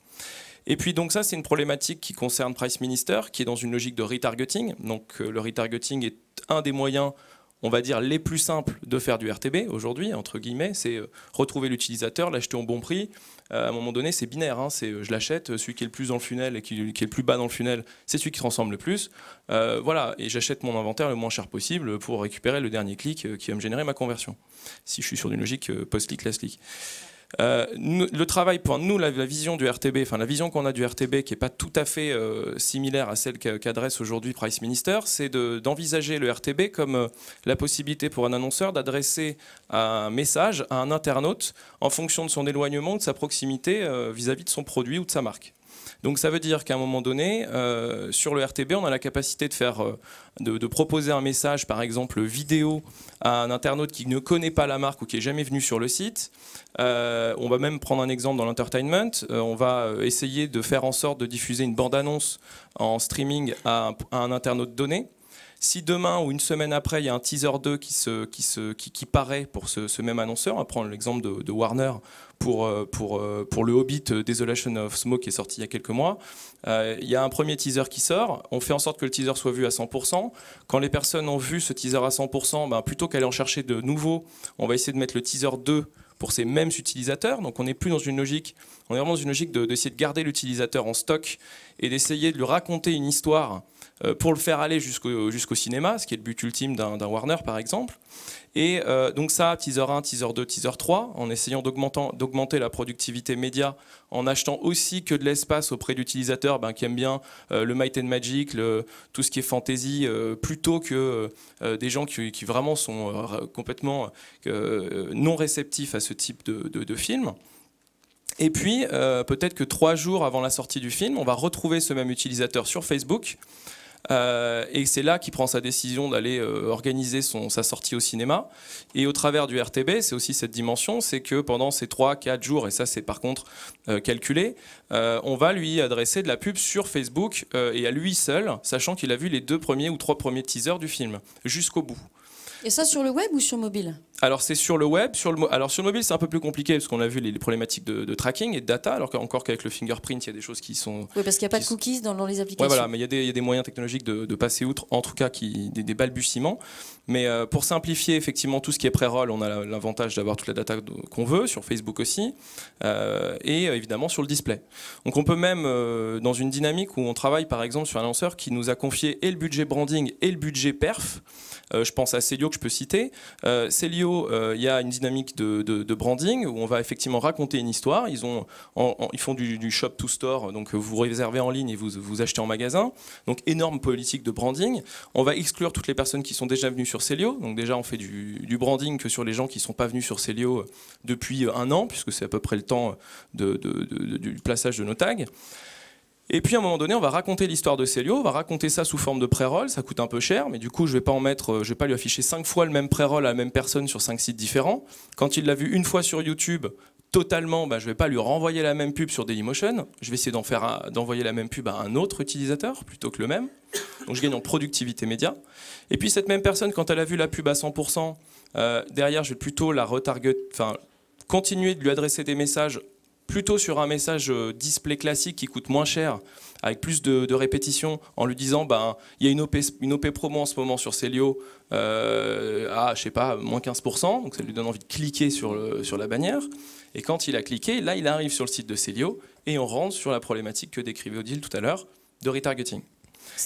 Et puis donc ça, c'est une problématique qui concerne Price Minister, qui est dans une logique de retargeting. Donc le retargeting est un des moyens, on va dire, les plus simples de faire du RTB aujourd'hui, entre guillemets. C'est retrouver l'utilisateur, l'acheter au bon prix. À un moment donné, c'est binaire, hein, je l'achète, celui qui est le plus dans le funnel et qui est le plus bas dans le funnel, c'est celui qui transforme le plus. Voilà, et j'achète mon inventaire le moins cher possible pour récupérer le dernier clic qui va me générer ma conversion, si je suis sur une logique post-click, last-click. Le travail pour nous, la vision du RTB, enfin la vision qu'on a du RTB qui n'est pas tout à fait similaire à celle qu'adresse aujourd'hui Price Minister, c'est d'envisager le RTB comme la possibilité pour un annonceur d'adresser un message à un internaute en fonction de son éloignement, de sa proximité vis-à-vis de son produit ou de sa marque. Donc ça veut dire qu'à un moment donné, sur le RTB, on a la capacité de proposer un message, par exemple vidéo, à un internaute qui ne connaît pas la marque ou qui n'est jamais venu sur le site. On va même prendre un exemple dans l'entertainment. On va essayer de faire en sorte de diffuser une bande-annonce en streaming à un internaute donné. Si demain ou une semaine après, il y a un teaser 2 qui paraît pour ce même annonceur, on va prendre l'exemple de Warner pour le Hobbit Desolation of Smoke qui est sorti il y a quelques mois. Il y a un premier teaser qui sort, on fait en sorte que le teaser soit vu à 100%. Quand les personnes ont vu ce teaser à 100%, plutôt qu'aller en chercher de nouveaux, on va essayer de mettre le teaser 2 pour ces mêmes utilisateurs. Donc on n'est plus dans une logique, on est vraiment dans une logique d'essayer de garder l'utilisateur en stock et d'essayer de lui raconter une histoire pour le faire aller jusqu'au cinéma, ce qui est le but ultime d'un Warner par exemple. Et donc ça, teaser 1, teaser 2, teaser 3, en essayant d'augmenter la productivité média, en achetant aussi que de l'espace auprès d'utilisateurs qui aiment bien le Might and Magic, tout ce qui est fantasy, plutôt que des gens qui vraiment sont complètement non réceptifs à ce type de film. Et puis, peut-être que 3 jours avant la sortie du film, on va retrouver ce même utilisateur sur Facebook. Et c'est là qu'il prend sa décision d'aller organiser sa sortie au cinéma. Et au travers du RTB, c'est aussi cette dimension, c'est que pendant ces 3-4 jours, et ça c'est par contre calculé, on va lui adresser de la pub sur Facebook et à lui seul, sachant qu'il a vu les 2 premiers ou 3 premiers teasers du film, jusqu'au bout. Et ça sur le web ou sur mobile? Alors c'est sur le web, alors sur le mobile c'est un peu plus compliqué parce qu'on a vu les problématiques de tracking et de data, alors qu'encore qu'avec le fingerprint il y a des choses qui sont... Oui, parce qu'il n'y a pas de cookies dans les applications. Ouais, voilà, mais il y a des moyens technologiques de passer outre, en tout cas des balbutiements. Mais pour simplifier effectivement tout ce qui est pré-roll, on a l'avantage d'avoir toute la data qu'on veut, sur Facebook aussi, et évidemment sur le display. Donc on peut même, dans une dynamique où on travaille par exemple sur un lanceur qui nous a confié et le budget branding et le budget perf, je pense à Célio que je peux citer. Célio, il y a une dynamique de branding où on va effectivement raconter une histoire. Ils font du shop to store, donc vous réservez en ligne et vous achetez en magasin. Donc énorme politique de branding. On va exclure toutes les personnes qui sont déjà venues sur Célio. Donc déjà on fait du branding que sur les gens qui ne sont pas venus sur Célio depuis 1 an, puisque c'est à peu près le temps du plaçage de nos tags. Et puis à un moment donné, on va raconter l'histoire de Célio, on va raconter ça sous forme de pré-roll, ça coûte un peu cher, mais du coup je vais pas lui afficher 5 fois le même pré-roll à la même personne sur 5 sites différents. Quand il l'a vu une fois sur YouTube, totalement, je vais pas lui renvoyer la même pub sur Dailymotion, je vais essayer d'envoyer la même pub à un autre utilisateur plutôt que le même. Donc je gagne en productivité média. Et puis cette même personne, quand elle a vu la pub à 100%, derrière je vais plutôt la retarget, continuer de lui adresser des messages plutôt sur un message display classique qui coûte moins cher, avec plus de répétitions, en lui disant il y a une OP promo en ce moment sur Célio à, je sais pas, moins 15%, donc ça lui donne envie de cliquer sur la bannière. Et quand il a cliqué, là il arrive sur le site de Célio et on rentre sur la problématique que décrivait Odile tout à l'heure de retargeting.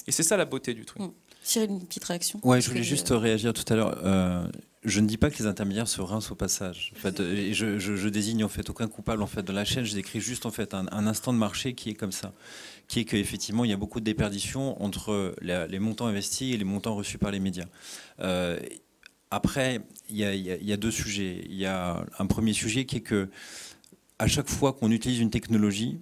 Et c'est ça la beauté du truc. Cyril, une petite réaction? Ouais, je voulais juste réagir tout à l'heure. Je ne dis pas que les intermédiaires se rincent au passage. En fait, je désigne en fait aucun coupable en fait de la chaîne. Je décris juste en fait un instant de marché qui est comme ça, qui est qu'effectivement il y a beaucoup de déperditions entre les montants investis et les montants reçus par les médias. Après, il y a 2 sujets. Il y a un premier sujet qui est que à chaque fois qu'on utilise une technologie,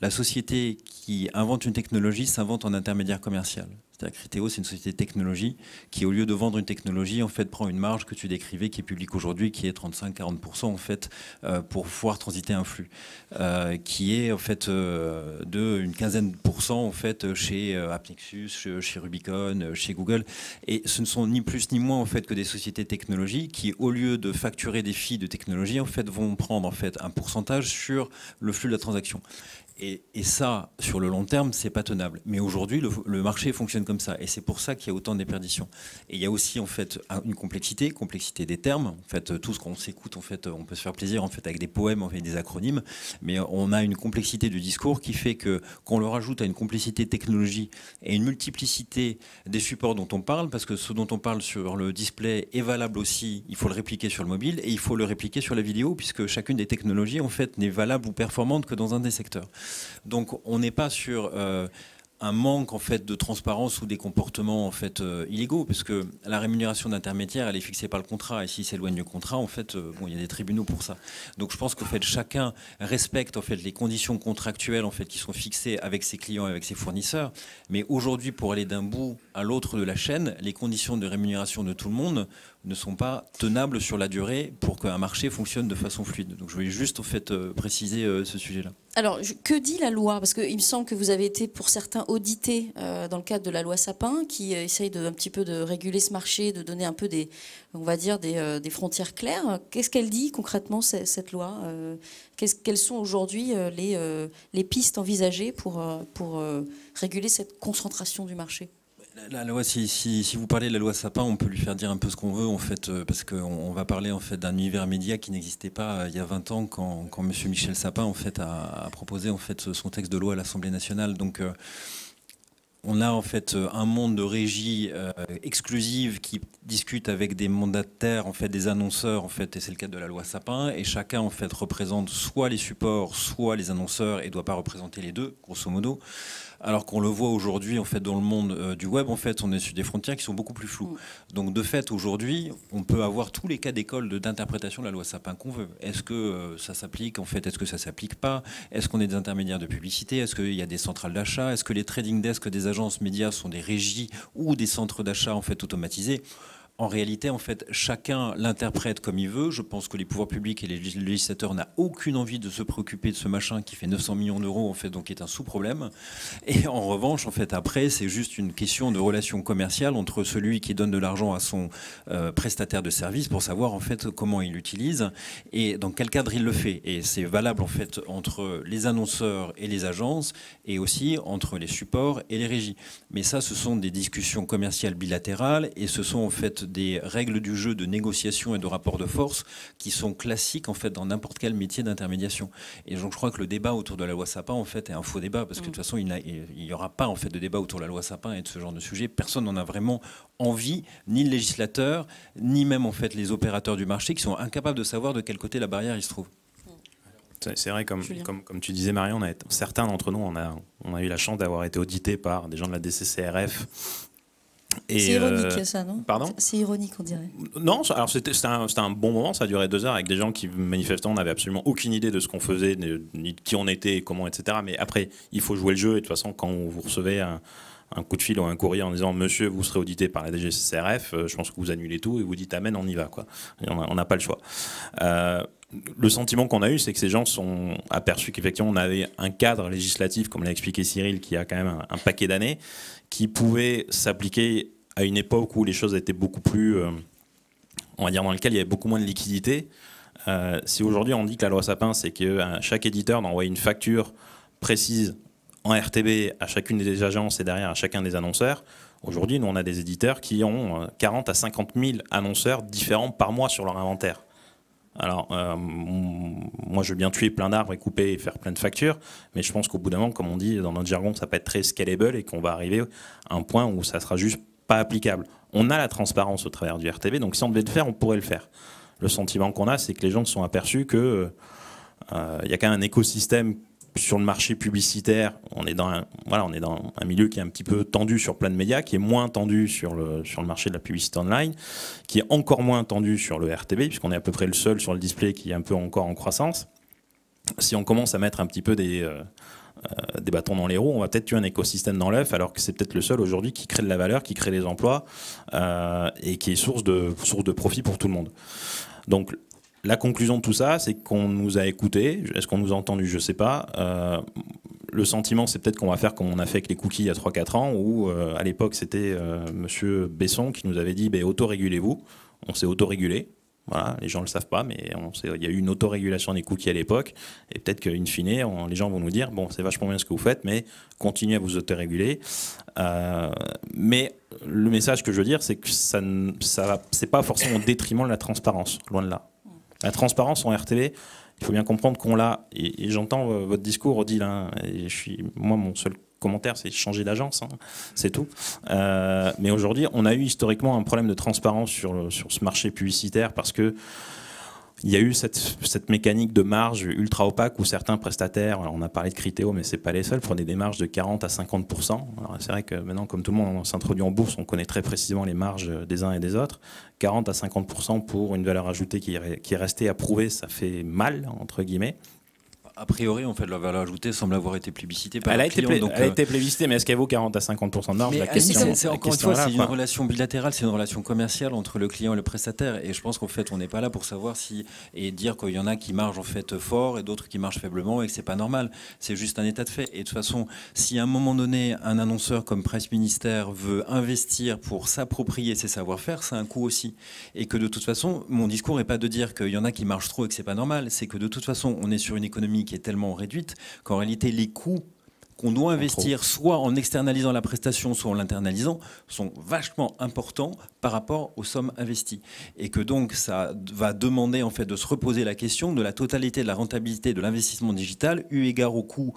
la société qui invente une technologie s'invente en intermédiaire commercial. C'est-à-dire que Criteo, c'est une société de technologie qui, au lieu de vendre une technologie, en fait, prend une marge que tu décrivais, qui est publique aujourd'hui, qui est 35-40% en fait, pour pouvoir transiter un flux, qui est en fait une quinzaine de pourcents en fait chez AppNexus, chez Rubicon, chez Google. Et ce ne sont ni plus ni moins en fait que des sociétés de technologie qui, au lieu de facturer des fees de technologie, en fait, vont prendre en fait un pourcentage sur le flux de la transaction. Et ça, sur le long terme, c'est pas tenable. Mais aujourd'hui, le marché fonctionne comme ça, et c'est pour ça qu'il y a autant de déperditions. Et il y a aussi en fait une complexité des termes. En fait, tout ce qu'on s'écoute, en fait, on peut se faire plaisir en fait avec des poèmes, on fait des acronymes, mais on a une complexité du discours qui fait que qu'on le rajoute à une complexité de technologie et une multiplicité des supports dont on parle, parce que ce dont on parle sur le display est valable aussi. Il faut le répliquer sur le mobile et il faut le répliquer sur la vidéo, puisque chacune des technologies en fait n'est valable ou performante que dans un des secteurs. Donc on n'est pas sur un manque en fait de transparence ou des comportements en fait illégaux, parce que la rémunération d'intermédiaire elle est fixée par le contrat, et s'il s'éloigne du contrat en fait il y a des tribunaux pour ça. Donc je pense qu'en fait chacun respecte en fait les conditions contractuelles en fait qui sont fixées avec ses clients et avec ses fournisseurs, mais aujourd'hui pour aller d'un bout à l'autre de la chaîne, les conditions de rémunération de tout le monde ne sont pas tenables sur la durée pour qu'un marché fonctionne de façon fluide. Donc je voulais juste en fait préciser ce sujet-là. Alors, que dit la loi? Parce qu'il me semble que vous avez été, pour certains, audité dans le cadre de la loi Sapin, qui essaye un petit peu de réguler ce marché, de donner un peu des frontières claires. Qu'est-ce qu'elle dit concrètement, cette loi? Quelles sont aujourd'hui les pistes envisagées pour réguler cette concentration du marché? La loi, si vous parlez de la loi Sapin, on peut lui faire dire un peu ce qu'on veut, en fait, parce qu'on va parler en fait d'un univers média qui n'existait pas il y a 20 ans quand M. Michel Sapin en fait a proposé en fait son texte de loi à l'Assemblée nationale. Donc on a en fait un monde de régie exclusive qui discute avec des mandataires, en fait, des annonceurs, en fait, et c'est le cas de la loi Sapin. Et chacun en fait représente soit les supports, soit les annonceurs, et ne doit pas représenter les deux, grosso modo. Alors qu'on le voit aujourd'hui, en fait, dans le monde du web, en fait, on est sur des frontières qui sont beaucoup plus floues. Donc, de fait, aujourd'hui, on peut avoir tous les cas d'école d'interprétation de la loi Sapin qu'on veut. Est-ce que ça s'applique, en fait? Est-ce que ça s'applique pas? Est-ce qu'on est des intermédiaires de publicité? Est-ce qu'il y a des centrales d'achat? Est-ce que les trading desks des agences médias sont des régies ou des centres d'achat, en fait, automatisés? En réalité, en fait, chacun l'interprète comme il veut. Je pense que les pouvoirs publics et les législateurs n'ont aucune envie de se préoccuper de ce machin qui fait 900 millions d'euros, en fait, donc qui est un sous-problème. Et en revanche, en fait, après, c'est juste une question de relation commerciale entre celui qui donne de l'argent à son prestataire de service pour savoir, en fait, comment il l'utilise et dans quel cadre il le fait. Et c'est valable, en fait, entre les annonceurs et les agences et aussi entre les supports et les régies. Mais ça, ce sont des discussions commerciales bilatérales et ce sont, en fait, des règles du jeu de négociation et de rapport de force qui sont classiques en fait dans n'importe quel métier d'intermédiation. Et donc je crois que le débat autour de la loi Sapin en fait est un faux débat parce que de toute façon il n'y aura pas en fait de débat autour de la loi Sapin et de ce genre de sujet. Personne n'en a vraiment envie, ni le législateur, ni même en fait les opérateurs du marché qui sont incapables de savoir de quel côté la barrière il se trouve. C'est vrai, comme tu disais Marion, certains d'entre nous, on a eu la chance d'avoir été audités par des gens de la DCCRF. C'est ironique ça, non? Pardon? C'est ironique, on dirait. Non, alors c'était un bon moment, ça a duré 2 heures avec des gens qui manifestement n'avaient absolument aucune idée de ce qu'on faisait, ni de qui on était, comment, etc. Mais après, il faut jouer le jeu et de toute façon, quand vous recevez un coup de fil ou un courrier en disant monsieur, vous serez audité par la DGCCRF, je pense que vous annulez tout et vous dites amen, on y va, quoi. On n'a pas le choix. Le sentiment qu'on a eu, c'est que ces gens sont aperçus qu'effectivement on avait un cadre législatif, comme l'a expliqué Cyril, qui a quand même un paquet d'années, qui pouvait s'appliquer à une époque où les choses étaient beaucoup plus, on va dire, dans lequel il y avait beaucoup moins de liquidité. Si aujourd'hui on dit que la loi Sapin, c'est que chaque éditeur doit envoyer une facture précise en RTB à chacune des agences et derrière à chacun des annonceurs, aujourd'hui nous on a des éditeurs qui ont 40 à 50 000 annonceurs différents par mois sur leur inventaire. Alors, moi, je veux bien tuer plein d'arbres et couper et faire plein de factures, mais je pense qu'au bout d'un moment, comme on dit dans notre jargon, ça peut être très scalable et qu'on va arriver à un point où ça sera juste pas applicable. On a la transparence au travers du RTB, donc si on devait le faire, on pourrait le faire. Le sentiment qu'on a, c'est que les gens se sont aperçus que y a quand même un écosystème sur le marché publicitaire. On est dans un milieu qui est un petit peu tendu sur plein de médias, qui est moins tendu sur le marché de la publicité online, qui est encore moins tendu sur le RTB, puisqu'on est à peu près le seul sur le display qui est un peu encore en croissance. Si on commence à mettre un petit peu des bâtons dans les roues, on va peut-être tuer un écosystème dans l'œuf, alors que c'est peut-être le seul aujourd'hui qui crée de la valeur, qui crée des emplois et qui est source de profit pour tout le monde. Donc la conclusion de tout ça, c'est qu'on nous a écoutés. Est-ce qu'on nous a entendus? Je ne sais pas. Le sentiment, c'est peut-être qu'on va faire comme on a fait avec les cookies il y a 3-4 ans, où à l'époque, c'était monsieur Besson qui nous avait dit autorégulez-vous. On s'est autorégulé. Voilà, les gens ne le savent pas, mais il y a eu une autorégulation des cookies à l'époque. Et peut-être qu'in fine, les gens vont nous dire bon, c'est vachement bien ce que vous faites, mais continuez à vous autoréguler. Mais le message que je veux dire, c'est que c'est pas forcément au détriment de la transparence, loin de là. La transparence en RTB, il faut bien comprendre qu'on l'a, et j'entends votre discours, Odile, hein, et moi, mon seul commentaire, c'est changer d'agence, hein, c'est tout. Mais aujourd'hui, on a eu historiquement un problème de transparence sur ce marché publicitaire parce que il y a eu cette mécanique de marge ultra opaque où certains prestataires, alors on a parlé de Criteo, mais c'est pas les seuls, prenaient des marges de 40 à 50%. Alors c'est vrai que maintenant, comme tout le monde s'introduit en bourse, on connaît très précisément les marges des uns et des autres. 40 à 50% pour une valeur ajoutée qui est restée à prouver, ça fait mal, entre guillemets. A priori, en fait, la valeur ajoutée semble avoir été plébiscitée par elle a été plébiscitée, mais est-ce qu'elle vaut 40 à 50% de marge? Mais la question, c'est encore une fois, c'est une relation bilatérale, c'est une relation commerciale entre le client et le prestataire. Et je pense qu'en fait, on n'est pas là pour savoir et dire qu'il y en a qui margent en fait fort et d'autres qui margent faiblement et que c'est pas normal. C'est juste un état de fait. Et de toute façon, si à un moment donné, un annonceur comme Presse Ministère veut investir pour s'approprier ses savoir-faire, c'est un coût aussi. Et que de toute façon, mon discours n'est pas de dire qu'il y en a qui margent trop et que c'est pas normal. C'est que de toute façon, on est sur une économie qui est tellement réduite qu'en réalité, les coûts qu'on doit investir soit en externalisant la prestation, soit en l'internalisant, sont vachement importants par rapport aux sommes investies. Et que donc ça va demander en fait de se reposer la question de la totalité de la rentabilité de l'investissement digital, eu égard au coût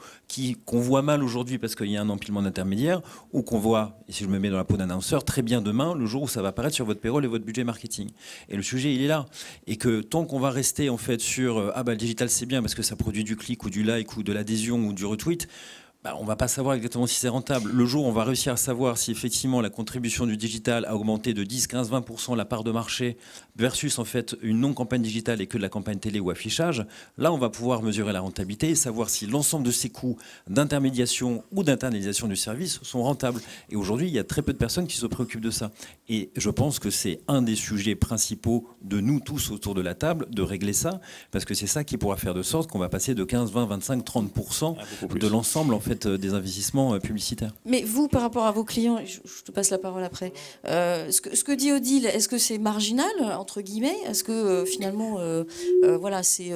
qu'on voit mal aujourd'hui parce qu'il y a un empilement d'intermédiaires, ou qu'on voit, et si je me mets dans la peau d'un annonceur, très bien demain, le jour où ça va apparaître sur votre payroll et votre budget marketing. Et le sujet, il est là. Et que tant qu'on va rester en fait sur le digital c'est bien parce que ça produit du clic ou du like ou de l'adhésion ou du retweet, on ne va pas savoir exactement si c'est rentable. Le jour où on va réussir à savoir si effectivement la contribution du digital a augmenté de 10, 15, 20% la part de marché versus en fait une non-campagne digitale et que de la campagne télé ou affichage, là on va pouvoir mesurer la rentabilité et savoir si l'ensemble de ces coûts d'intermédiation ou d'internalisation du service sont rentables. Et aujourd'hui, il y a très peu de personnes qui se préoccupent de ça. Et je pense que c'est un des sujets principaux de nous tous autour de la table, de régler ça, parce que c'est ça qui pourra faire de sorte qu'on va passer de 15, 20, 25, 30% de l'ensemble en fait des investissements publicitaires. Mais vous, par rapport à vos clients, je te passe la parole après, ce que dit Odile, est-ce que c'est marginal, entre guillemets? Est-ce que finalement, voilà, c'est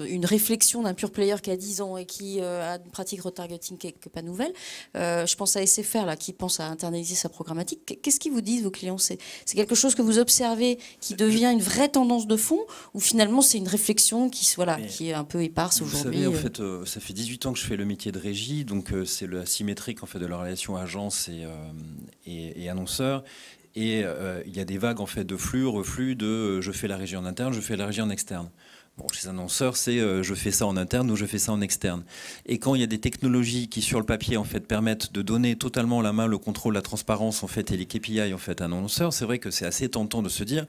une réflexion d'un pure player qui a 10 ans et qui a une pratique retargeting qui n'est pas nouvelle? Je pense à SFR, là, qui pense à internaliser sa programmatique. Qu'est-ce qu'ils vous disent, vos clients? C'est quelque chose que vous observez qui devient une vraie tendance de fond, ou finalement c'est une réflexion qui est un peu éparse aujourd'hui? Vous savez, en fait, ça fait 18 ans que je fais le métier de régie, donc c'est la symétrique en fait de la relation agence et annonceur. Et il y a des vagues en fait de flux, reflux de je fais la régie en interne, je fais la régie en externe. Bon, chez les annonceurs, c'est je fais ça en interne ou je fais ça en externe. Et quand il y a des technologies qui, sur le papier, en fait, permettent de donner totalement la main, le contrôle, la transparence, en fait, et les KPI, en fait, à un annonceur, c'est vrai que c'est assez tentant de se dire,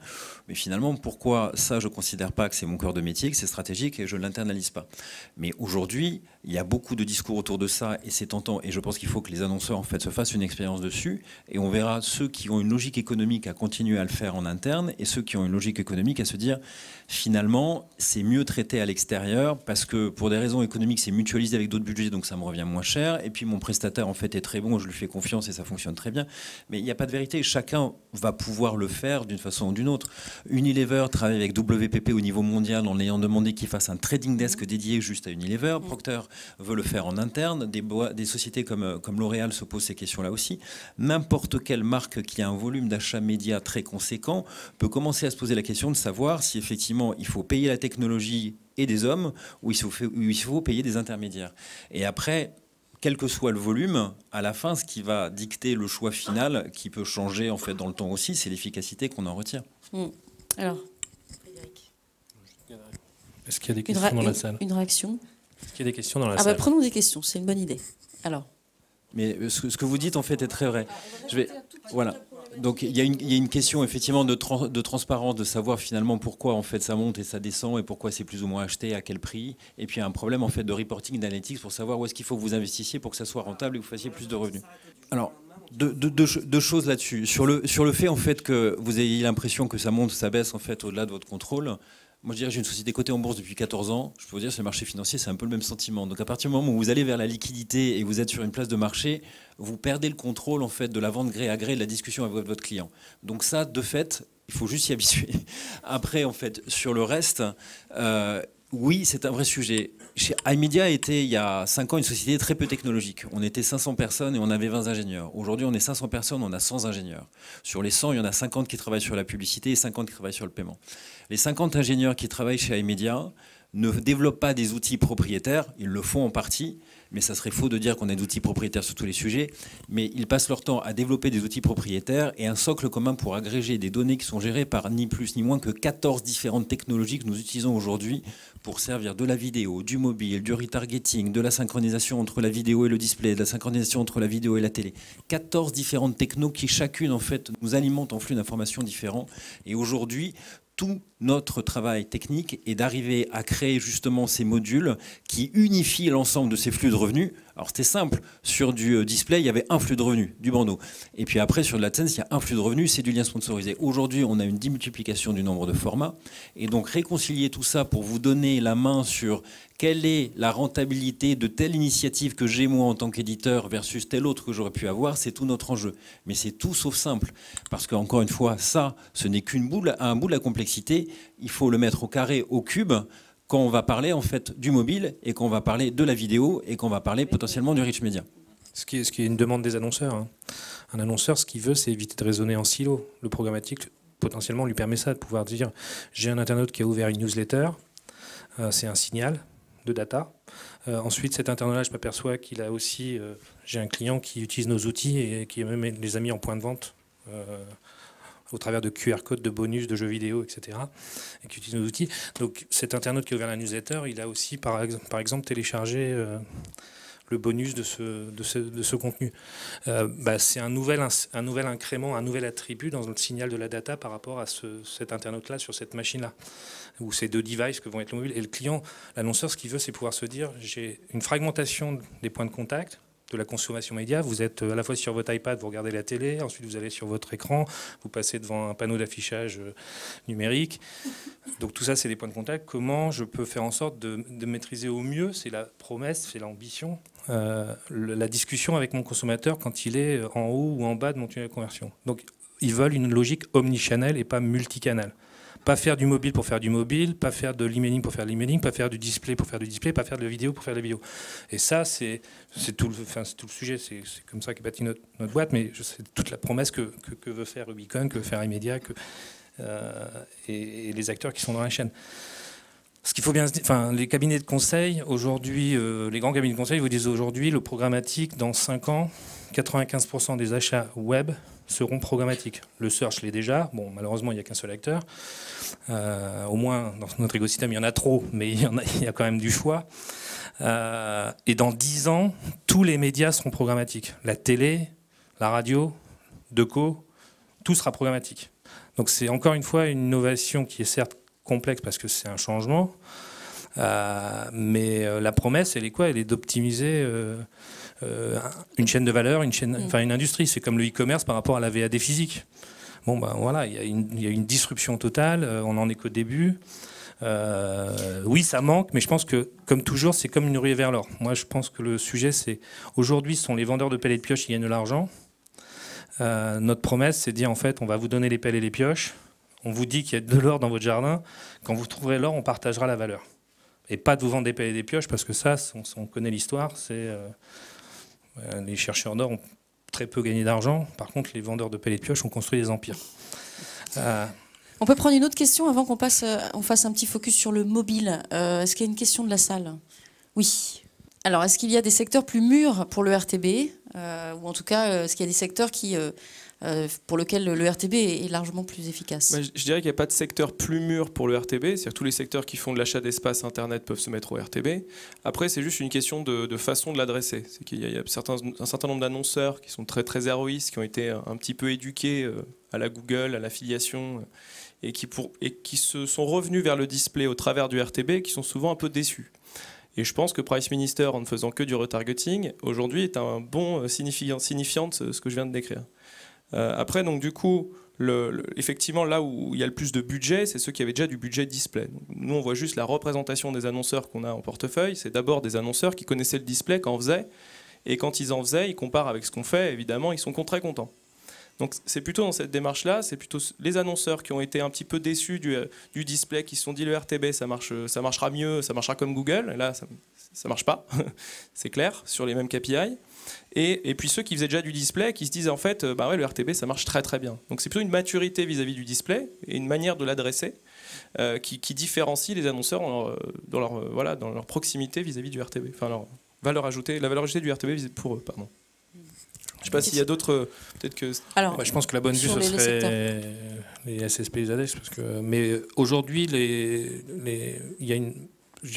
mais finalement, pourquoi ça, je ne considère pas que c'est mon cœur de métier, que c'est stratégique et je ne l'internalise pas. Mais aujourd'hui, il y a beaucoup de discours autour de ça et c'est tentant. Et je pense qu'il faut que les annonceurs, en fait, se fassent une expérience dessus. Et on verra ceux qui ont une logique économique à continuer à le faire en interne et ceux qui ont une logique économique à se dire, finalement, c'est mieux traité à l'extérieur parce que pour des raisons économiques, c'est mutualisé avec d'autres budgets, donc ça me revient moins cher. Et puis mon prestataire, en fait, est très bon, je lui fais confiance et ça fonctionne très bien. Mais il n'y a pas de vérité. Chacun va pouvoir le faire d'une façon ou d'une autre. Unilever travaille avec WPP au niveau mondial en ayant demandé qu'il fasse un trading desk dédié juste à Unilever. Procter veut le faire en interne. Des sociétés comme L'Oréal se posent ces questions-là aussi. N'importe quelle marque qui a un volume d'achat média très conséquent peut commencer à se poser la question de savoir si effectivement il faut payer la technologie et des hommes ou il faut payer des intermédiaires. Et après, quel que soit le volume, à la fin, ce qui va dicter le choix final, qui peut changer en fait dans le temps aussi, c'est l'efficacité qu'on en retire. Alors, Frédéric. Est-ce qu'il y a des questions dans la salle? Une réaction? Est-ce qu'il y a des questions dans la salle? Prenons des questions, c'est une bonne idée. Alors. Mais ce que vous dites en fait est très vrai. Voilà. Donc il y a une question effectivement de transparence, de savoir finalement pourquoi en fait ça monte et ça descend et pourquoi c'est plus ou moins acheté, à quel prix. Et puis il y a un problème en fait de reporting, d'analytics pour savoir où est-ce qu'il faut que vous investissiez pour que ça soit rentable et que vous fassiez plus de revenus. Alors deux choses là-dessus. Sur le fait en fait que vous ayez l'impression que ça monte, ça baisse en fait au-delà de votre contrôle. Moi, je dirais, j'ai une société cotée en bourse depuis 14 ans. Je peux vous dire, sur le marché financier, c'est un peu le même sentiment. Donc, à partir du moment où vous allez vers la liquidité et vous êtes sur une place de marché, vous perdez le contrôle en fait de la vente gré à gré, de la discussion avec votre client. Donc ça, de fait, il faut juste s'y habituer. Après, en fait, sur le reste, oui, c'est un vrai sujet. Chez iMedia était, il y a 5 ans, une société très peu technologique. On était 500 personnes et on avait 20 ingénieurs. Aujourd'hui, on est 500 personnes, on a 100 ingénieurs. Sur les 100, il y en a 50 qui travaillent sur la publicité et 50 qui travaillent sur le paiement. Les 50 ingénieurs qui travaillent chez iMedia ne développent pas des outils propriétaires, ils le font en partie, mais ça serait faux de dire qu'on a des outils propriétaires sur tous les sujets, mais ils passent leur temps à développer des outils propriétaires et un socle commun pour agréger des données qui sont gérées par ni plus ni moins que 14 différentes technologies que nous utilisons aujourd'hui pour servir de la vidéo, du mobile, du retargeting, de la synchronisation entre la vidéo et le display, de la synchronisation entre la vidéo et la télé. 14 différentes technos qui chacune en fait nous alimentent en flux d'informations différents. Et aujourd'hui, tout notre travail technique est d'arriver à créer justement ces modules qui unifient l'ensemble de ces flux de revenus. Alors c'était simple, sur du display, il y avait un flux de revenus, du bandeau. Et puis après, sur de l'AdSense, il y a un flux de revenus, c'est du lien sponsorisé. Aujourd'hui, on a une démultiplication du nombre de formats. Et donc réconcilier tout ça pour vous donner la main sur quelle est la rentabilité de telle initiative que j'ai moi en tant qu'éditeur versus telle autre que j'aurais pu avoir, c'est tout notre enjeu. Mais c'est tout sauf simple. Parce qu'encore une fois, ça, ce n'est un bout de la complexité. Il faut le mettre au carré, au cube, quand on va parler en fait du mobile et qu'on va parler de la vidéo et qu'on va parler potentiellement du rich media. Ce qui est une demande des annonceurs, hein. Un annonceur, ce qu'il veut, c'est éviter de raisonner en silo. Le programmatique, potentiellement, lui permet ça, de pouvoir dire j'ai un internaute qui a ouvert une newsletter, c'est un signal de data. Ensuite, cet internaute-là, je m'aperçois qu'il a aussi, j'ai un client qui utilise nos outils et qui même les a mis en point de vente au travers de QR codes, de bonus, de jeux vidéo, etc. et qui utilise nos outils. Donc cet internaute qui a ouvert la newsletter, il a aussi, par exemple, téléchargé le bonus de ce contenu. C'est un nouvel incrément, un nouvel attribut dans le signal de la data par rapport à cet internaute-là sur cette machine-là, ou ces deux devices que vont être le mobile. Et le client, l'annonceur, ce qu'il veut, c'est pouvoir se dire, j'ai une fragmentation des points de contact, de la consommation média. Vous êtes à la fois sur votre iPad, vous regardez la télé, ensuite vous allez sur votre écran, vous passez devant un panneau d'affichage numérique. Donc tout ça, c'est des points de contact. Comment je peux faire en sorte de maîtriser au mieux, c'est la promesse, c'est l'ambition, la discussion avec mon consommateur quand il est en haut ou en bas de mon tunnel de conversion. Donc ils veulent une logique omnichannel et pas multicanal. Pas faire du mobile pour faire du mobile, pas faire de l'emailing pour faire de l'emailing, pas faire du display pour faire du display, pas faire de la vidéo pour faire de la vidéo. Et ça, c'est tout le sujet. C'est comme ça qu'est bâtie notre boîte, mais c'est toute la promesse que veut faire Rubicon, que veut faire Imedia, et les acteurs qui sont dans la chaîne. Ce qu'il faut bien se dire, les cabinets de conseil, aujourd'hui, les grands cabinets de conseil vous disent aujourd'hui, le programmatique, dans 5 ans, 95% des achats web seront programmatiques. Le search l'est déjà. Bon, malheureusement, il n'y a qu'un seul acteur. Au moins, dans notre écosystème, il y en a trop, mais il y a quand même du choix. Et dans 10 ans, tous les médias seront programmatiques. La télé, la radio, Deco, tout sera programmatique. Donc c'est encore une fois une innovation qui est certes complexe parce que c'est un changement, mais la promesse, elle est quoi? Elle est d'optimiser une chaîne de valeur, une industrie. C'est comme le e-commerce par rapport à la VAD physique. Bon, ben voilà, il y a une disruption totale, on n'en est qu'au début. Oui, ça manque, mais je pense que, comme toujours, c'est comme une ruée vers l'or. Moi, je pense que le sujet, c'est aujourd'hui, ce sont les vendeurs de pelles et de pioches qui gagnent de l'argent. Notre promesse, c'est de dire, en fait, on va vous donner les pelles et les pioches. On vous dit qu'il y a de l'or dans votre jardin. Quand vous trouverez l'or, on partagera la valeur. Et pas de vous vendre des pelles et des pioches, parce que ça, on connaît l'histoire, c'est les chercheurs d'or ont très peu gagné d'argent. Par contre, les vendeurs de pelles et de pioches ont construit des empires. On peut prendre une autre question avant qu'on fasse un petit focus sur le mobile. Est-ce qu'il y a une question de la salle? Oui. Alors, est-ce qu'il y a des secteurs plus mûrs pour le RTB ou en tout cas, est-ce qu'il y a des secteurs pour lesquels le RTB est largement plus efficace? Je dirais qu'il n'y a pas de secteur plus mûr pour le RTB. C'est-à-dire que tous les secteurs qui font de l'achat d'espace Internet peuvent se mettre au RTB. Après, c'est juste une question de façon de l'adresser. C'est qu'il y a un certain nombre d'annonceurs qui sont très, très héroïstes, qui ont été un petit peu éduqués à la Google, à l'affiliation, et qui se sont revenus vers le display au travers du RTB, qui sont souvent un peu déçus. Et je pense que Price Minister, en ne faisant que du retargeting, aujourd'hui est un bon signifiant de ce que je viens de décrire. Après, donc du coup, effectivement, là où il y a le plus de budget, c'est ceux qui avaient déjà du budget display. Donc, nous, on voit juste la représentation des annonceurs qu'on a en portefeuille. C'est d'abord des annonceurs qui connaissaient le display, qui en faisaient. Et quand ils en faisaient, ils comparent avec ce qu'on fait, évidemment, ils sont très contents. Donc c'est plutôt dans cette démarche-là, c'est plutôt les annonceurs qui ont été un petit peu déçus du display, qui se sont dit le RTB, ça marchera mieux, ça marchera comme Google. Et là, ça ne marche pas, c'est clair, sur les mêmes KPI. Et puis ceux qui faisaient déjà du display, qui se disent en fait, le RTB, ça marche très très bien. Donc c'est plutôt une maturité vis-à-vis du display et une manière de l'adresser qui différencie les annonceurs dans leur proximité vis-à-vis du RTB. Enfin, la valeur ajoutée du RTB pour eux, pardon. Je ne sais pas s'il y a d'autres. Peut-être que. Alors, je pense que la bonne vue, ce serait les SSP et les ADEX. Mais aujourd'hui,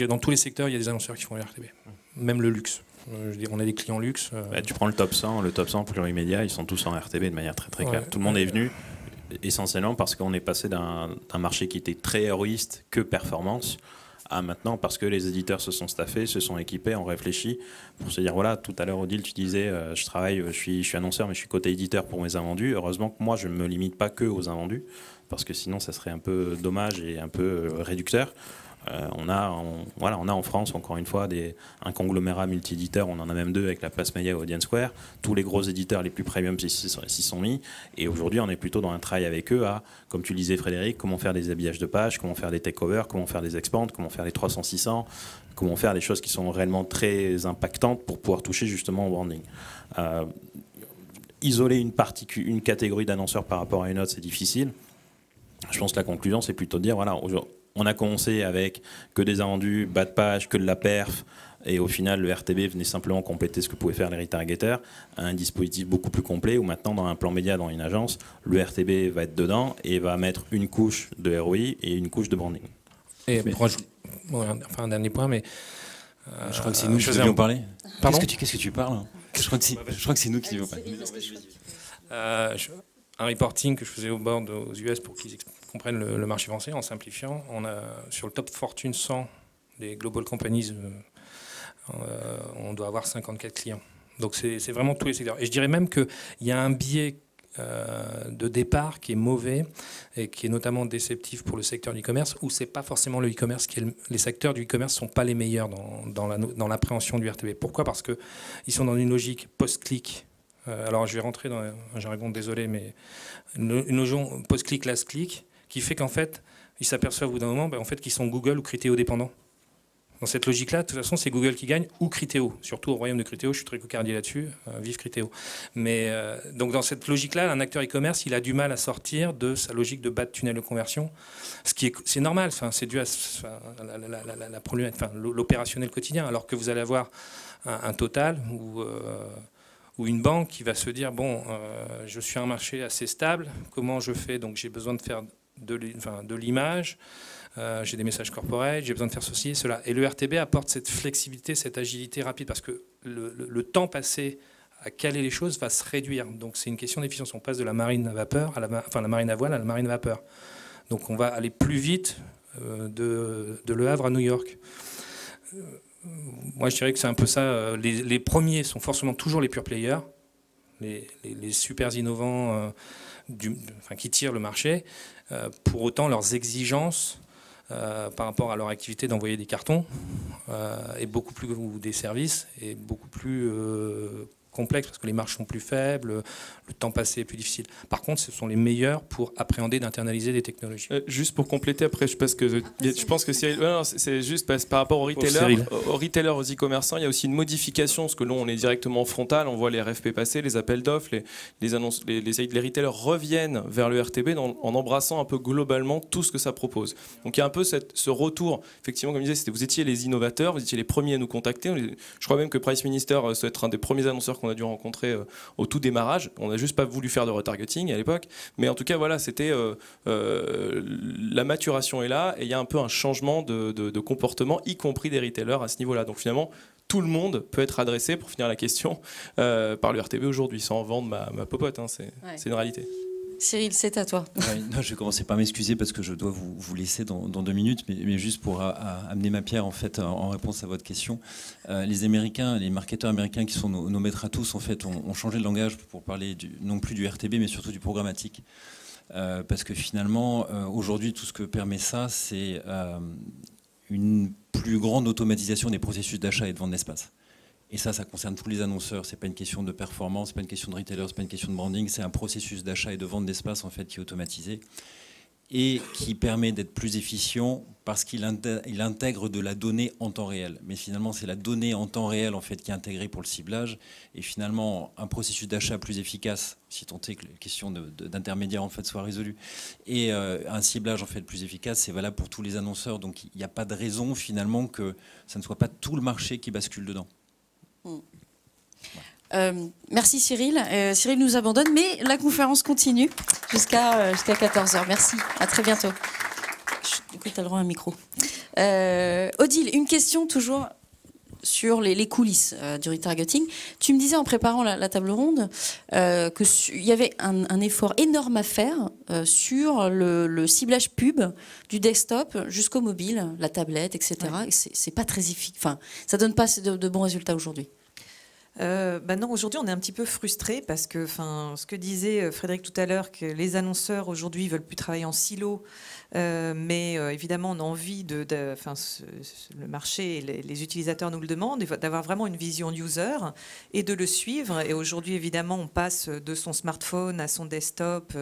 dans tous les secteurs, il y a des annonceurs qui font les RTB. Même le luxe. On a des clients luxe. Tu prends le top 100 pour Imedia, ils sont tous en RTB de manière très très claire. Tout le monde est venu essentiellement parce qu'on est passé d'un marché qui était très héroïste que performance à maintenant parce que les éditeurs se sont staffés, se sont équipés, ont réfléchi pour se dire voilà, tout à l'heure Odile tu disais je suis annonceur mais je suis côté éditeur pour mes invendus. Heureusement que moi je ne me limite pas que aux invendus parce que sinon ça serait un peu dommage et un peu réducteur. On a en France, encore une fois, un conglomérat multi-éditeur. On en a même 2 avec la Place Media et Audience Square. Tous les gros éditeurs les plus premium s'y sont mis. Et aujourd'hui, on est plutôt dans un travail avec eux à, comme tu le disais Frédéric, comment faire des habillages de pages, comment faire des takeovers, comment faire des expands, comment faire les 300-600, comment faire des choses qui sont réellement très impactantes pour pouvoir toucher justement au branding. Isoler une catégorie d'annonceurs par rapport à une autre, c'est difficile. Je pense que la conclusion, c'est plutôt de dire, voilà, on a commencé avec que des invendus, bas de page, que de la perf, et au final, le RTB venait simplement compléter ce que pouvaient faire les retargeters, un dispositif beaucoup plus complet, où maintenant, dans un plan média, dans une agence, le RTB va être dedans et va mettre une couche de ROI et une couche de branding. Et un dernier point, mais... je crois que c'est nous qui devions parler. Pardon ? Qu'est-ce que tu parles hein ? Je crois que c'est nous qui devions parler. Un reporting que je faisais au board aux US pour qu'ils comprennent le marché français, en simplifiant, on a sur le top Fortune 100 des global companies, on doit avoir 54 clients. Donc c'est vraiment tous les secteurs. Et je dirais même qu'il y a un biais de départ qui est mauvais et qui est notamment déceptif pour le secteur du e-commerce, où c'est pas forcément le e-commerce les secteurs du e-commerce sont pas les meilleurs dans l'appréhension du RTB. Pourquoi ? Parce que ils sont dans une logique post-click. Alors je vais rentrer dans un jargon, désolé, mais une logique post-click, last-click, qui fait qu'en fait, ils s'aperçoivent au bout d'un moment en fait, qu'ils sont Google ou Criteo dépendants. Dans cette logique-là, de toute façon, c'est Google qui gagne ou Criteo. Surtout au royaume de Criteo, je suis très cocardier là-dessus, vive Criteo. Mais donc dans cette logique-là, un acteur e-commerce, il a du mal à sortir de sa logique de bas de tunnel de conversion, c'est normal. C'est dû à la problématique, l'opérationnel quotidien. Alors que vous allez avoir un Total ou une banque qui va se dire je suis un marché assez stable. Comment je fais ? Donc j'ai besoin de faire de l'image. J'ai des messages corporate, j'ai besoin de faire ceci et cela. Et le RTB apporte cette flexibilité, cette agilité rapide, parce que le temps passé à caler les choses va se réduire. Donc c'est une question d'efficience. On passe de la marine à vapeur, la marine à voile à la marine à vapeur. Donc on va aller plus vite de Le Havre à New York. Moi je dirais que c'est un peu ça. Les premiers sont forcément toujours les pure players, les super innovants qui tirent le marché. Pour autant, leurs exigences par rapport à leur activité d'envoyer des cartons ou des services est beaucoup plus complexe parce que les marges sont plus faibles, le temps passé est plus difficile. Par contre, ce sont les meilleurs pour appréhender, d'internaliser des technologies. Juste pour compléter, après, je pense que Cyril, c'est juste par rapport aux retailers, aux e-commerçants, il y a aussi une modification, parce que là, on est directement en frontal, on voit les RFP passer, les appels d'offres, les annonces, les retailers reviennent vers le RTB en embrassant un peu globalement tout ce que ça propose. Donc il y a un peu ce retour, effectivement, comme je disais, vous étiez les innovateurs, vous étiez les premiers à nous contacter. Je crois même que Price Minister doit être un des premiers annonceurs qu'on a dû rencontrer au tout démarrage. On n'a juste pas voulu faire de retargeting à l'époque, mais en tout cas voilà, c'était la maturation est là et il y a un peu un changement de comportement, y compris des retailers à ce niveau-là. Donc finalement, tout le monde peut être adressé, pour finir la question, par le RTB aujourd'hui, sans vendre ma popote. C'est une réalité. Cyril, c'est à toi. Je vais commencer par m'excuser parce que je dois vous laisser dans 2 minutes, mais juste pour amener ma pierre en fait en réponse à votre question. Les Américains, les marketeurs américains qui sont nos maîtres à tous en fait ont changé de langage pour parler non plus du RTB mais surtout du programmatique. Parce que finalement aujourd'hui tout ce que permet ça c'est une plus grande automatisation des processus d'achat et de vente d'espace. Et ça concerne tous les annonceurs. C'est pas une question de performance, c'est pas une question de retailer, c'est pas une question de branding. C'est un processus d'achat et de vente d'espace en fait qui est automatisé et qui permet d'être plus efficient parce qu'il intègre de la donnée en temps réel. Mais finalement, c'est la donnée en temps réel en fait qui est intégrée pour le ciblage. Et finalement, un processus d'achat plus efficace, si tant est que les questions d'intermédiaire en fait soient résolues, et un ciblage en fait plus efficace, c'est valable pour tous les annonceurs. Donc, il n'y a pas de raison finalement que ça ne soit pas tout le marché qui bascule dedans. Merci Cyril. Cyril nous abandonne, mais la conférence continue jusqu'à 14h. Merci, à très bientôt. Du coup, tu as le droit à un micro. Odile, une question toujours sur les coulisses du retargeting. Tu me disais en préparant la table ronde qu'il y avait un effort énorme à faire sur le ciblage pub du desktop jusqu'au mobile, la tablette, etc. Ouais. Et c'est pas très efficace. Enfin, ça donne pas de bons résultats aujourd'hui. Non, aujourd'hui, on est un petit peu frustré parce que, ce que disait Frédéric tout à l'heure, que les annonceurs aujourd'hui veulent plus travailler en silo, mais évidemment, on a envie le marché, et les utilisateurs nous le demandent, d'avoir vraiment une vision user et de le suivre. Et aujourd'hui, évidemment, on passe de son smartphone à son desktop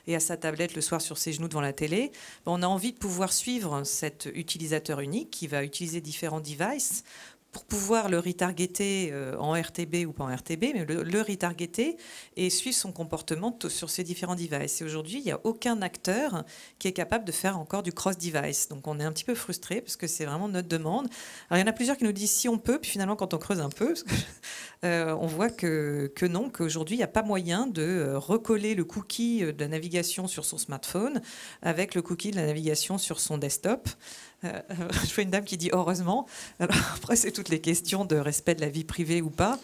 et à sa tablette le soir sur ses genoux devant la télé. On a envie de pouvoir suivre cet utilisateur unique qui va utiliser différents devices pour pouvoir le retargeter en RTB ou pas en RTB, mais le retargeter et suivre son comportement sur ces différents devices. Et aujourd'hui, il n'y a aucun acteur qui est capable de faire encore du cross-device. Donc on est un petit peu frustré parce que c'est vraiment notre demande. Alors il y en a plusieurs qui nous disent si on peut, puis finalement quand on creuse un peu, on voit que non, qu'aujourd'hui il n'y a pas moyen de recoller le cookie de la navigation sur son smartphone avec le cookie de la navigation sur son desktop. Je vois une dame qui dit heureusement. Alors, après, c'est toutes les questions de respect de la vie privée ou pas.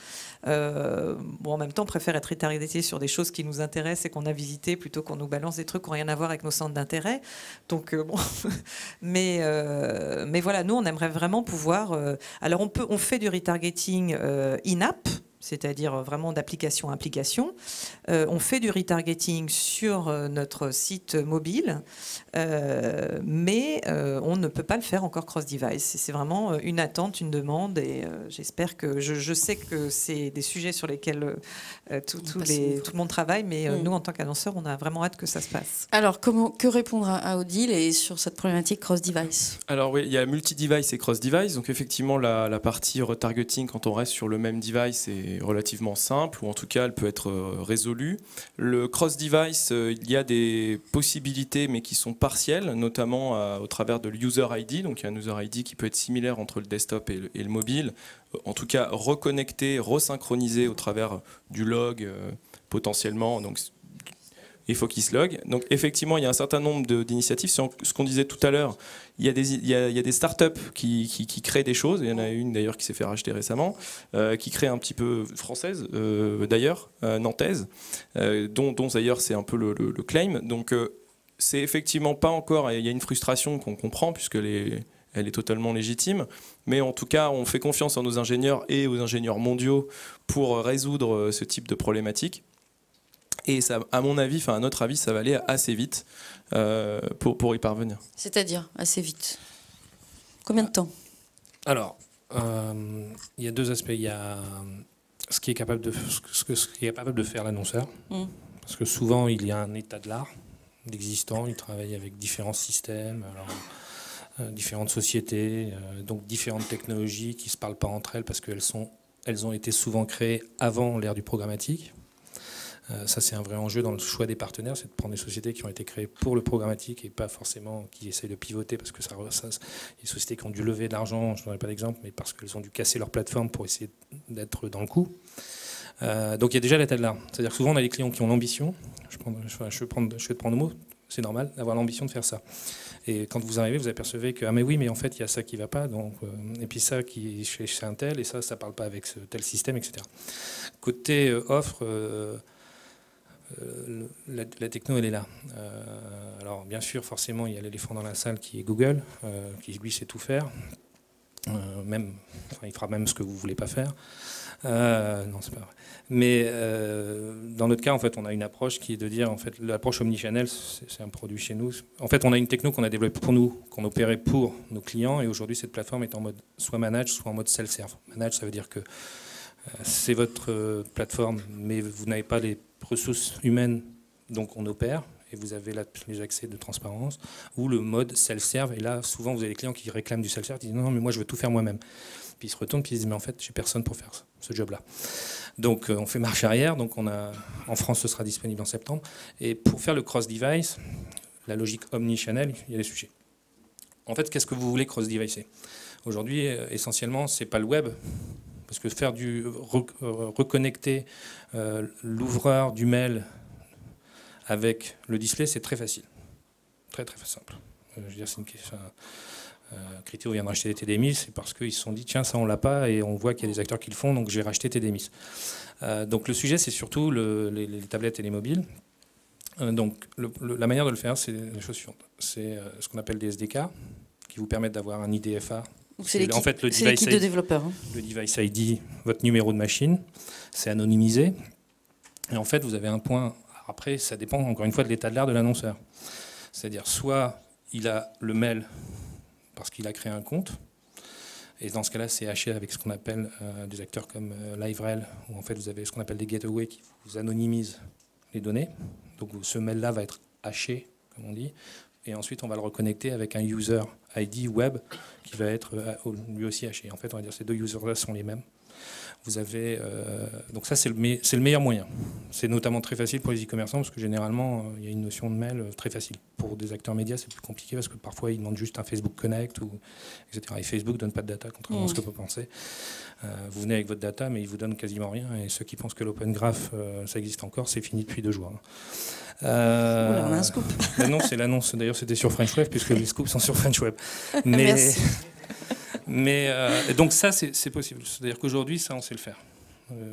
En même temps, on préfère être retargeté sur des choses qui nous intéressent et qu'on a visitées plutôt qu'on nous balance des trucs qui n'ont rien à voir avec nos centres d'intérêt. Donc, mais voilà, nous, on aimerait vraiment pouvoir. Alors, on fait du retargeting in-app. C'est-à-dire vraiment d'application à application. On fait du retargeting sur notre site mobile, mais on ne peut pas le faire encore cross-device. C'est vraiment une attente, une demande, et j'espère que... Je sais que c'est des sujets sur lesquels tout le monde travaille, mais nous, en tant qu'annonceurs, on a vraiment hâte que ça se passe. Alors, que répondre à Odile et sur cette problématique cross-device? Alors oui, il y a multi-device et cross-device. Donc effectivement, la partie retargeting, quand on reste sur le même device, est relativement simple, ou en tout cas, elle peut être résolue. Le cross-device, il y a des possibilités, mais qui sont partielles, notamment au travers de l'user ID. Donc il y a un user ID qui peut être similaire entre le desktop et le mobile. En tout cas, reconnecté, resynchronisé au travers du log, potentiellement. Donc il faut qu'il se log. Donc effectivement, il y a un certain nombre d'initiatives. Ce qu'on disait tout à l'heure, il y a des startups qui créent des choses. Il y en a une d'ailleurs qui s'est fait racheter récemment, qui crée un petit peu française d'ailleurs, nantaise, dont d'ailleurs c'est un peu le claim. Donc c'est effectivement pas encore, il y a une frustration qu'on comprend puisque elle est totalement légitime, mais en tout cas on fait confiance en nos ingénieurs et aux ingénieurs mondiaux pour résoudre ce type de problématique. Et ça, à mon avis, à notre avis, ça va aller assez vite pour y parvenir. C'est-à-dire assez vite. Combien de temps? Alors, il y a deux aspects. Il y a ce qui est capable de faire l'annonceur, parce que souvent il y a un état de l'art d'existant. Il travaille avec différents systèmes, différentes sociétés, donc différentes technologies qui se parlent pas entre elles parce qu'elles ont été souvent créées avant l'ère du programmatique. Ça, c'est un vrai enjeu dans le choix des partenaires, c'est de prendre des sociétés qui ont été créées pour le programmatique et pas forcément qui essayent de pivoter parce que il y a des sociétés qui ont dû lever de l'argent, je ne donnerai pas d'exemple, mais parce qu'elles ont dû casser leur plateforme pour essayer d'être dans le coup. Donc il y a déjà l'état de l'art. C'est-à-dire que souvent on a des clients qui ont l'ambition, je vais te prendre le mot, c'est normal d'avoir l'ambition de faire ça. Et quand vous arrivez, vous apercevez que, ah mais oui, mais en fait, il y a ça qui ne va pas, donc, et puis ça qui est chez un tel, et ça ne parle pas avec ce tel système, etc. Côté offre... la techno, elle est là. Alors, bien sûr, forcément, il y a l'éléphant dans la salle qui est Google, qui lui sait tout faire. Il fera même ce que vous ne voulez pas faire. Non, c'est pas vrai. Mais dans notre cas, en fait, on a une approche qui est de dire, en fait, l'approche omnichannel, c'est un produit chez nous. En fait, on a une techno qu'on a développée pour nous, qu'on opérait pour nos clients, et aujourd'hui, cette plateforme est en mode soit manage, soit en mode self-serve. Manage, ça veut dire que c'est votre plateforme, mais vous n'avez pas les ressources humaines, donc on opère, et vous avez les accès de transparence, ou le mode self-serve, et là, souvent, vous avez des clients qui réclament du self-serve, qui disent non, mais moi, je veux tout faire moi-même. Puis ils se retournent, puis ils disent mais en fait, j'ai personne pour faire ce job-là. Donc on fait marche arrière, donc en France, ce sera disponible en septembre, et pour faire le cross-device, la logique omnichannel, il y a des sujets. En fait, qu'est-ce que vous voulez cross-devicer? Aujourd'hui, essentiellement, c'est pas le web, parce que faire reconnecter l'ouvreur du mail avec le display, c'est très facile. Très, très simple. Je veux dire, c'est une question... Criteo vient de racheter TD1000, c'est parce qu'ils se sont dit, tiens, ça, on l'a pas, et on voit qu'il y a des acteurs qui le font, donc j'ai racheté TD1000. Donc le sujet, c'est surtout les tablettes et les mobiles. Donc la manière de le faire, c'est la chose suivante. C'est ce qu'on appelle des SDK, qui vous permettent d'avoir un IDFA En fait, le l'équipe de développeurs. Hein. Le device ID, votre numéro de machine, c'est anonymisé. Et en fait, vous avez un point. Après, ça dépend encore une fois de l'état de l'art de l'annonceur. C'est-à-dire, soit il a le mail parce qu'il a créé un compte, et dans ce cas-là, c'est haché avec ce qu'on appelle des acteurs comme LiveRail, où en fait vous avez ce qu'on appelle des gateways qui vous anonymisent les données. Donc ce mail-là va être haché, comme on dit, et ensuite on va le reconnecter avec un user ID web qui va être lui aussi haché. En fait, on va dire que ces deux users-là sont les mêmes. Vous avez, donc ça, c'est le meilleur moyen. C'est notamment très facile pour les e-commerçants parce que généralement, il y a une notion de mail très facile. Pour des acteurs médias, c'est plus compliqué parce que parfois, ils demandent juste un Facebook Connect, etc. Et Facebook ne donne pas de data, contrairement à ce que vous pensez. Vous venez avec votre data, mais ils vous donnent quasiment rien. Et ceux qui pensent que l'Open Graph, ça existe encore, c'est fini depuis 2 jours. Oula, on a un scoop. Non, c'est l'annonce. D'ailleurs, c'était sur French Web, puisque les scoops sont sur French Web. Merci. Mais donc ça, c'est possible. C'est-à-dire qu'aujourd'hui, ça, on sait le faire.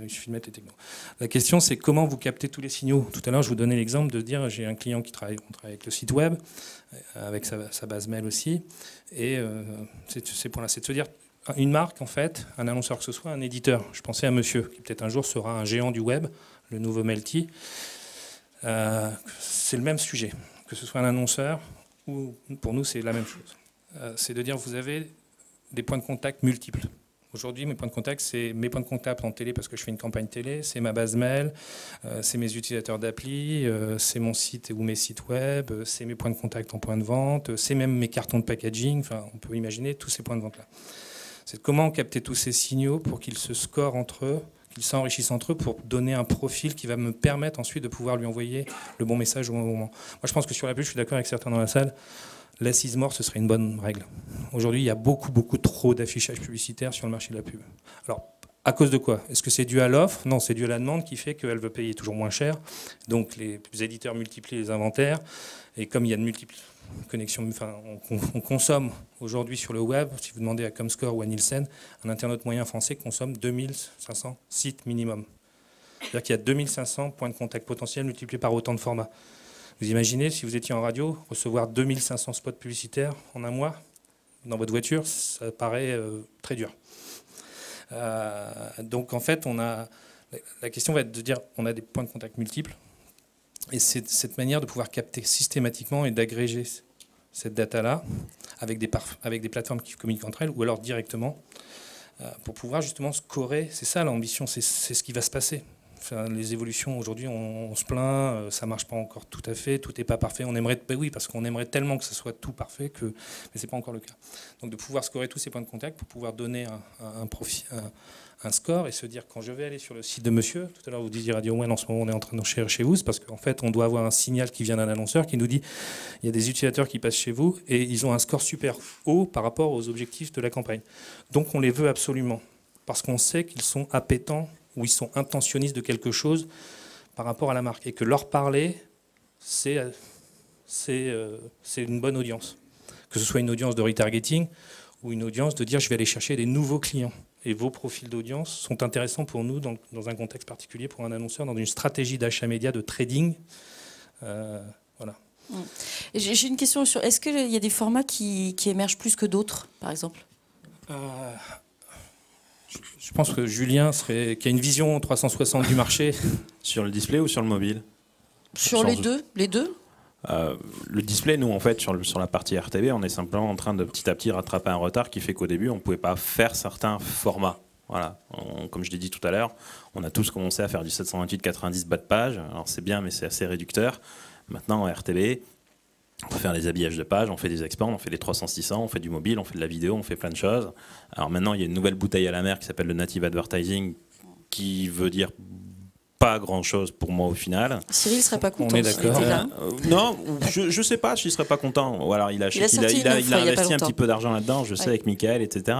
Il suffit de mettre les technos. La question, c'est comment vous captez tous les signaux. Tout à l'heure, je vous donnais l'exemple de dire, j'ai un client on travaille avec le site web, avec sa base mail aussi. Et c'est pour là, c'est de se dire, une marque, en fait, un annonceur que ce soit, un éditeur. Je pensais à monsieur, qui peut-être un jour sera un géant du web, le nouveau Melty. C'est le même sujet. Que ce soit un annonceur, ou pour nous, c'est la même chose. C'est de dire, vous avez des points de contact multiples. Aujourd'hui, mes points de contact, c'est mes points de contact en télé parce que je fais une campagne télé, c'est ma base mail, c'est mes utilisateurs d'appli, c'est mon site ou mes sites web, c'est mes points de contact en point de vente, c'est même mes cartons de packaging. Enfin, on peut imaginer tous ces points de vente-là. C'est comment capter tous ces signaux pour qu'ils se scorent entre eux, qu'ils s'enrichissent entre eux pour donner un profil qui va me permettre ensuite de pouvoir lui envoyer le bon message au bon moment. Moi, je pense que sur la pub, je suis d'accord avec certains dans la salle, less is more, ce serait une bonne règle. Aujourd'hui, il y a beaucoup trop d'affichage publicitaire sur le marché de la pub. Alors, à cause de quoi? Est-ce que c'est dû à l'offre? Non, c'est dû à la demande qui fait qu'elle veut payer toujours moins cher. Donc, les éditeurs multiplient les inventaires. Et comme il y a de multiples connexions, enfin, on consomme aujourd'hui sur le web, si vous demandez à Comscore ou à Nielsen, un internaute moyen français consomme 2500 sites minimum. C'est-à-dire qu'il y a 2500 points de contact potentiels multipliés par autant de formats. Vous imaginez, si vous étiez en radio, recevoir 2500 spots publicitaires en un mois dans votre voiture, ça paraît très dur. Donc en fait, la question va être de dire on a des points de contact multiples et c'est cette manière de pouvoir capter systématiquement et d'agréger cette data-là avec des plateformes qui communiquent entre elles ou alors directement pour pouvoir justement scorer. C'est ça l'ambition, c'est ce qui va se passer. Enfin, les évolutions, aujourd'hui, on se plaint, ça ne marche pas encore tout à fait, tout n'est pas parfait. On aimerait, oui, parce qu'on aimerait tellement que ce soit tout parfait, mais ce n'est pas encore le cas. Donc de pouvoir scorer tous ces points de contact pour pouvoir donner un score et se dire, quand je vais aller sur le site de monsieur, tout à l'heure vous disiez Radio One, en ce moment on est en train de chercher chez vous, c'est parce qu'en fait on doit avoir un signal qui vient d'un annonceur qui nous dit, il y a des utilisateurs qui passent chez vous et ils ont un score super haut par rapport aux objectifs de la campagne. Donc on les veut absolument, parce qu'on sait qu'ils sont appétents où ils sont intentionnistes de quelque chose par rapport à la marque. Et que leur parler, c'est une bonne audience. Que ce soit une audience de retargeting ou une audience de dire je vais aller chercher des nouveaux clients. Et vos profils d'audience sont intéressants pour nous dans un contexte particulier, pour un annonceur, dans une stratégie d'achat média, de trading. Voilà. J'ai une question sur, est-ce qu'il y a des formats qui émergent plus que d'autres, par exemple? Je pense que Julien, qui a une vision 360 du marché. Sur le display ou sur le mobile? Sur les deux. Le display, nous, en fait, sur la partie RTB, on est simplement en train de petit à petit rattraper un retard qui fait qu'au début, on ne pouvait pas faire certains formats. Voilà. Comme je l'ai dit tout à l'heure, on a tous commencé à faire du 728-90 bas de page. Alors c'est bien, mais c'est assez réducteur. Maintenant, en RTB, on peut faire des habillages de pages, on fait des expands, on fait des 300-600, on fait du mobile, on fait de la vidéo, on fait plein de choses. Alors maintenant, il y a une nouvelle bouteille à la mer qui s'appelle le Native Advertising, qui veut dire pas grand-chose pour moi au final. Cyril serait pas content. On est d'accord. Non, je sais pas s'il serait pas content. Ou alors il a investi un petit peu d'argent là-dedans, je sais, avec Michael, etc.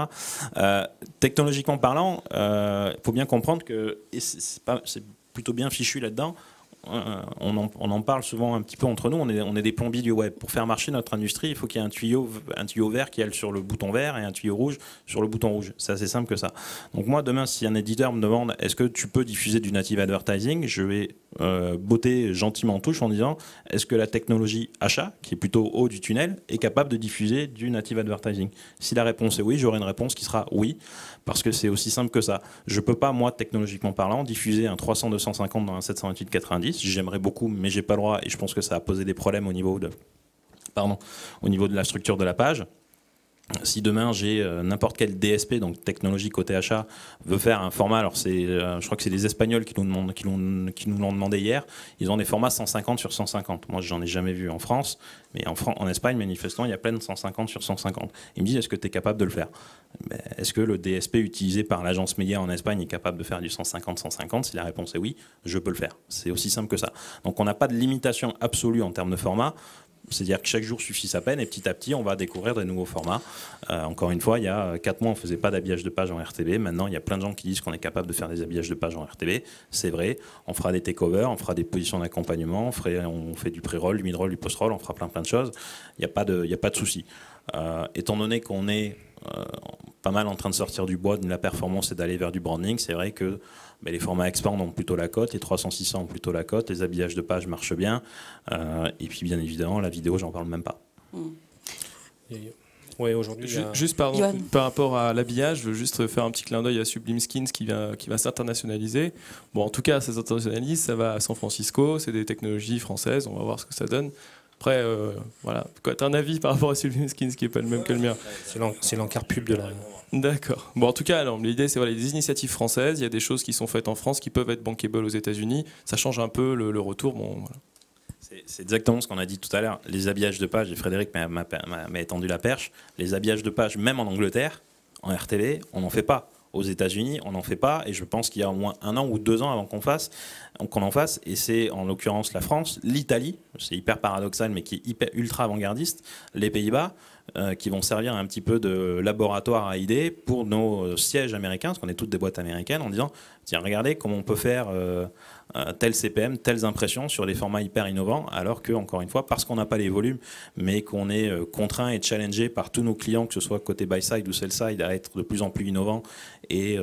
Technologiquement parlant, il faut bien comprendre que c'est plutôt bien fichu là-dedans. on en parle souvent un petit peu entre nous, on est des plombiers du web. Pour faire marcher notre industrie, il faut qu'il y ait un tuyau vert qui aille sur le bouton vert et un tuyau rouge sur le bouton rouge. C'est assez simple que ça. Donc moi, demain, si un éditeur me demande est-ce que tu peux diffuser du native advertising, je vais botter gentiment en touche en disant est-ce que la technologie achat, qui est plutôt haut du tunnel, est capable de diffuser du native advertising. Si la réponse est oui, j'aurai une réponse qui sera oui, parce que c'est aussi simple que ça. Je peux pas, moi, technologiquement parlant, diffuser un 300-250 dans un 728-90. J'aimerais beaucoup, mais j'ai pas le droit, et je pense que ça a posé des problèmes au niveau de la structure de la page. Si demain j'ai n'importe quel DSP, donc technologie côté achat, veut faire un format, alors je crois que c'est les Espagnols qui nous l'ont demandé hier, ils ont des formats 150 sur 150. Moi, j'en ai jamais vu en France, mais en Espagne, manifestement, il y a plein de 150 sur 150. Ils me disent, est-ce que tu es capable de le faire? Est-ce que le DSP utilisé par l'agence média en Espagne est capable de faire du 150-150? Si la réponse est oui, je peux le faire. C'est aussi simple que ça. Donc on n'a pas de limitation absolue en termes de format. C'est-à-dire que chaque jour suffit sa peine et petit à petit, on va découvrir de nouveaux formats. Encore une fois, il y a 4 mois, on ne faisait pas d'habillage de page en RTB. Maintenant, il y a plein de gens qui disent qu'on est capable de faire des habillages de page en RTB. C'est vrai. On fera des takeovers, on fera des positions d'accompagnement, on fait du pré-roll, du mid-roll, du post-roll, on fera plein de choses. Il n'y a pas de souci. Étant donné qu'on est pas mal en train de sortir du bois de la performance et d'aller vers du branding, c'est vrai que les formats expand ont plutôt la cote, les 300-600 ont plutôt la cote, les habillages de page marchent bien, et puis bien évidemment la vidéo, j'en parle même pas. Ouais, aujourd'hui, juste par rapport à l'habillage, je veux juste faire un petit clin d'œil à Sublime Skins qui va s'internationaliser. Bon, en tout cas, ça s'internationalise, ça va à San Francisco, c'est des technologies françaises, on va voir ce que ça donne. Après, voilà. T'as un avis par rapport à Sublime Skins qui n'est pas le même que le mien? C'est l'encart pub de la... D'accord. Bon, en tout cas, l'idée, c'est des initiatives françaises. Il y a des choses qui sont faites en France qui peuvent être bankable aux États-Unis. Ça change un peu le retour. Bon, voilà. C'est exactement ce qu'on a dit tout à l'heure. Les habillages de page, et Frédéric m'a étendu la perche, les habillages de page, même en Angleterre, en RTB, on n'en fait pas. Aux États-Unis, on n'en fait pas, et je pense qu'il y a au moins 1 an ou 2 ans avant qu'on en fasse, et c'est en l'occurrence la France, l'Italie, c'est hyper paradoxal, mais qui est ultra avant-gardiste, les Pays-Bas, qui vont servir un petit peu de laboratoire à idées pour nos sièges américains, parce qu'on est toutes des boîtes américaines, en disant, tiens, regardez comment on peut faire tel CPM, telles impressions sur des formats hyper innovants, alors que, encore une fois, parce qu'on n'a pas les volumes, mais qu'on est contraint et challengé par tous nos clients, que ce soit côté buy-side ou sell-side, à être de plus en plus innovants et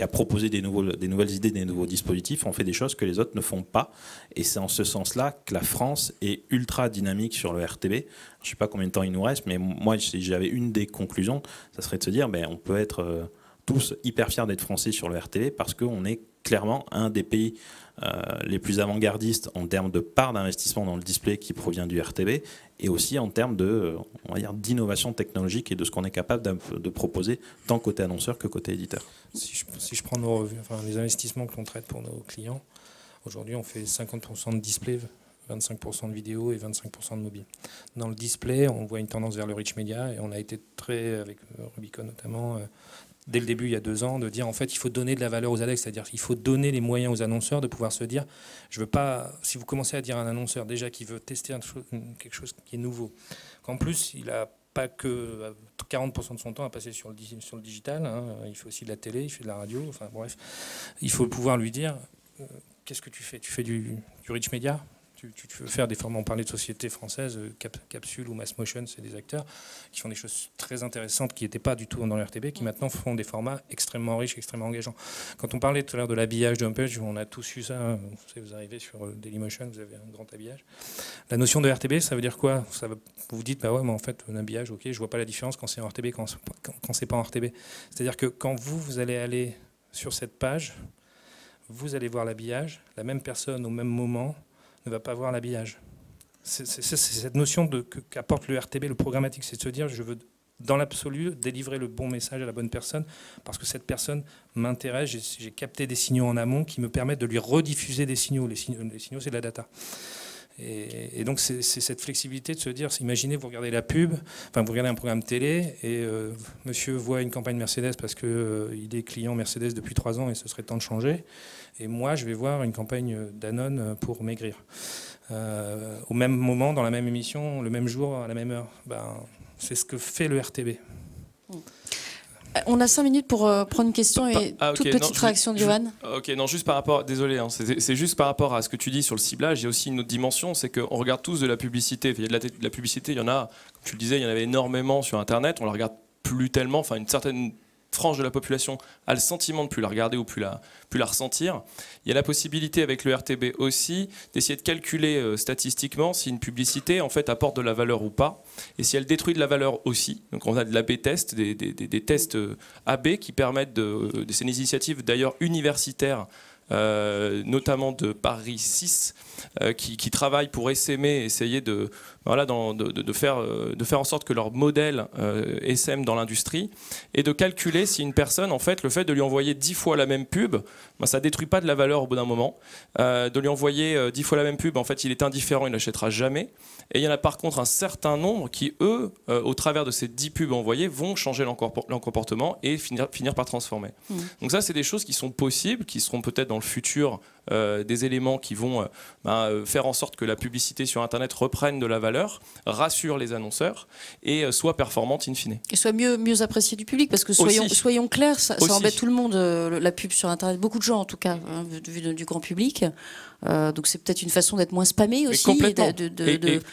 à proposer des nouvelles idées, des nouveaux dispositifs, on fait des choses que les autres ne font pas. Et c'est en ce sens-là que la France est ultra dynamique sur le RTB. Je ne sais pas combien de temps il nous reste, mais moi, si j'avais une des conclusions, ça serait de se dire, on peut être tous hyper fiers d'être français sur le RTB parce qu'on est clairement un des pays les plus avant-gardistes en termes de part d'investissement dans le display qui provient du RTB et aussi en termes d'innovation technologique et de ce qu'on est capable de proposer tant côté annonceur que côté éditeur. Si je prends les investissements que l'on traite pour nos clients, aujourd'hui on fait 50% de display, 25% de vidéo et 25% de mobile. Dans le display, on voit une tendance vers le rich media et on a été avec Rubicon notamment, dès le début, il y a 2 ans, de dire en fait il faut donner de la valeur aux ADEX, c'est-à-dire qu'il faut donner les moyens aux annonceurs de pouvoir se dire, je veux pas, si vous commencez à dire à un annonceur déjà qui veut tester quelque chose qui est nouveau, qu'en plus il a pas que 40% de son temps à passer sur le digital, hein, il fait aussi de la télé, il fait de la radio, enfin bref, il faut pouvoir lui dire qu'est-ce que tu fais? Tu fais du rich media? Tu veux faire des formats, on parlait de sociétés françaises, Capsule ou Mass Motion, c'est des acteurs qui font des choses très intéressantes qui n'étaient pas du tout dans le RTB, qui maintenant font des formats extrêmement riches, extrêmement engageants. Quand on parlait tout à l'heure de l'habillage de homepage, on a tous eu ça, vous arrivez sur Dailymotion, vous avez un grand habillage. La notion de RTB, ça veut dire quoi? Vous vous dites, bah ouais, mais en fait, un habillage, ok, je vois pas la différence quand c'est en RTB, quand c'est pas en RTB. C'est-à-dire que quand vous allez aller sur cette page, vous allez voir l'habillage, la même personne au même moment ne va pas voir l'habillage. C'est cette notion qu'apporte le RTB, le programmatique, c'est de se dire je veux dans l'absolu délivrer le bon message à la bonne personne parce que cette personne m'intéresse, j'ai capté des signaux en amont qui me permettent de lui rediffuser des signaux. Les signaux, c'est de la data. Et donc c'est cette flexibilité de se dire, imaginez vous regardez la pub, vous regardez un programme télé et monsieur voit une campagne Mercedes parce qu'il est client Mercedes depuis 3 ans et ce serait temps de changer. Et moi je vais voir une campagne Danone pour maigrir. Au même moment, dans la même émission, le même jour, à la même heure. C'est ce que fait le RTB. On a 5 minutes pour prendre une question et toute petite réaction de Johan. Ok, non, juste par rapport, désolé, hein, c'est juste par rapport à ce que tu dis sur le ciblage, il y a aussi une autre dimension, c'est qu'on regarde tous de la publicité. Il y a de la publicité, il y en a, comme tu le disais, il y en avait énormément sur Internet, on la regarde plus tellement, enfin une certaine frange de la population a le sentiment de plus la regarder ou plus la ressentir. Il y a la possibilité avec le RTB aussi d'essayer de calculer statistiquement si une publicité en fait apporte de la valeur ou pas, et si elle détruit de la valeur aussi. Donc on a de l'A/B test, des tests AB qui permettent c'est une initiative d'ailleurs universitaire, notamment de Paris 6, qui travaillent pour essayer de faire en sorte que leur modèle SM dans l'industrie, et de calculer si une personne, en fait, le fait de lui envoyer 10 fois la même pub, ça détruit pas de la valeur au bout d'un moment. De lui envoyer 10 fois la même pub, en fait, il est indifférent, il n'achètera jamais. Et il y en a par contre un certain nombre qui, eux, au travers de ces 10 pubs envoyées, vont changer leur comportement et finir par transformer. Donc ça, c'est des choses qui sont possibles, qui seront peut-être dans le futur des éléments qui vont faire en sorte que la publicité sur Internet reprenne de la valeur, rassure les annonceurs et soit performante in fine. Et soit mieux appréciée du public, parce que soyons clairs, ça embête tout le monde, la pub sur Internet, beaucoup de gens en tout cas, hein, vu du grand public. Donc c'est peut-être une façon d'être moins spammé aussi. Et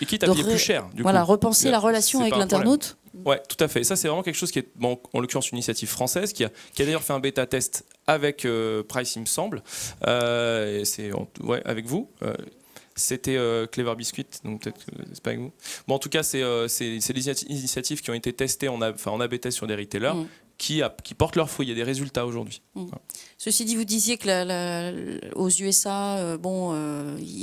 quitte à payer plus cher. Repenser la relation avec l'internaute. Ouais, tout à fait. Ça, c'est vraiment quelque chose qui est, en l'occurrence, une initiative française qui a d'ailleurs fait un bêta-test avec Price, il me semble. C'est avec vous. C'était Clever Biscuit, donc peut-être que c'est pas avec vous. Bon, en tout cas, c'est des initiatives qui ont été testées en A/B test sur des retailers. Qui portent leurs fruits. Il y a des résultats aujourd'hui. Ceci dit, vous disiez que aux USA,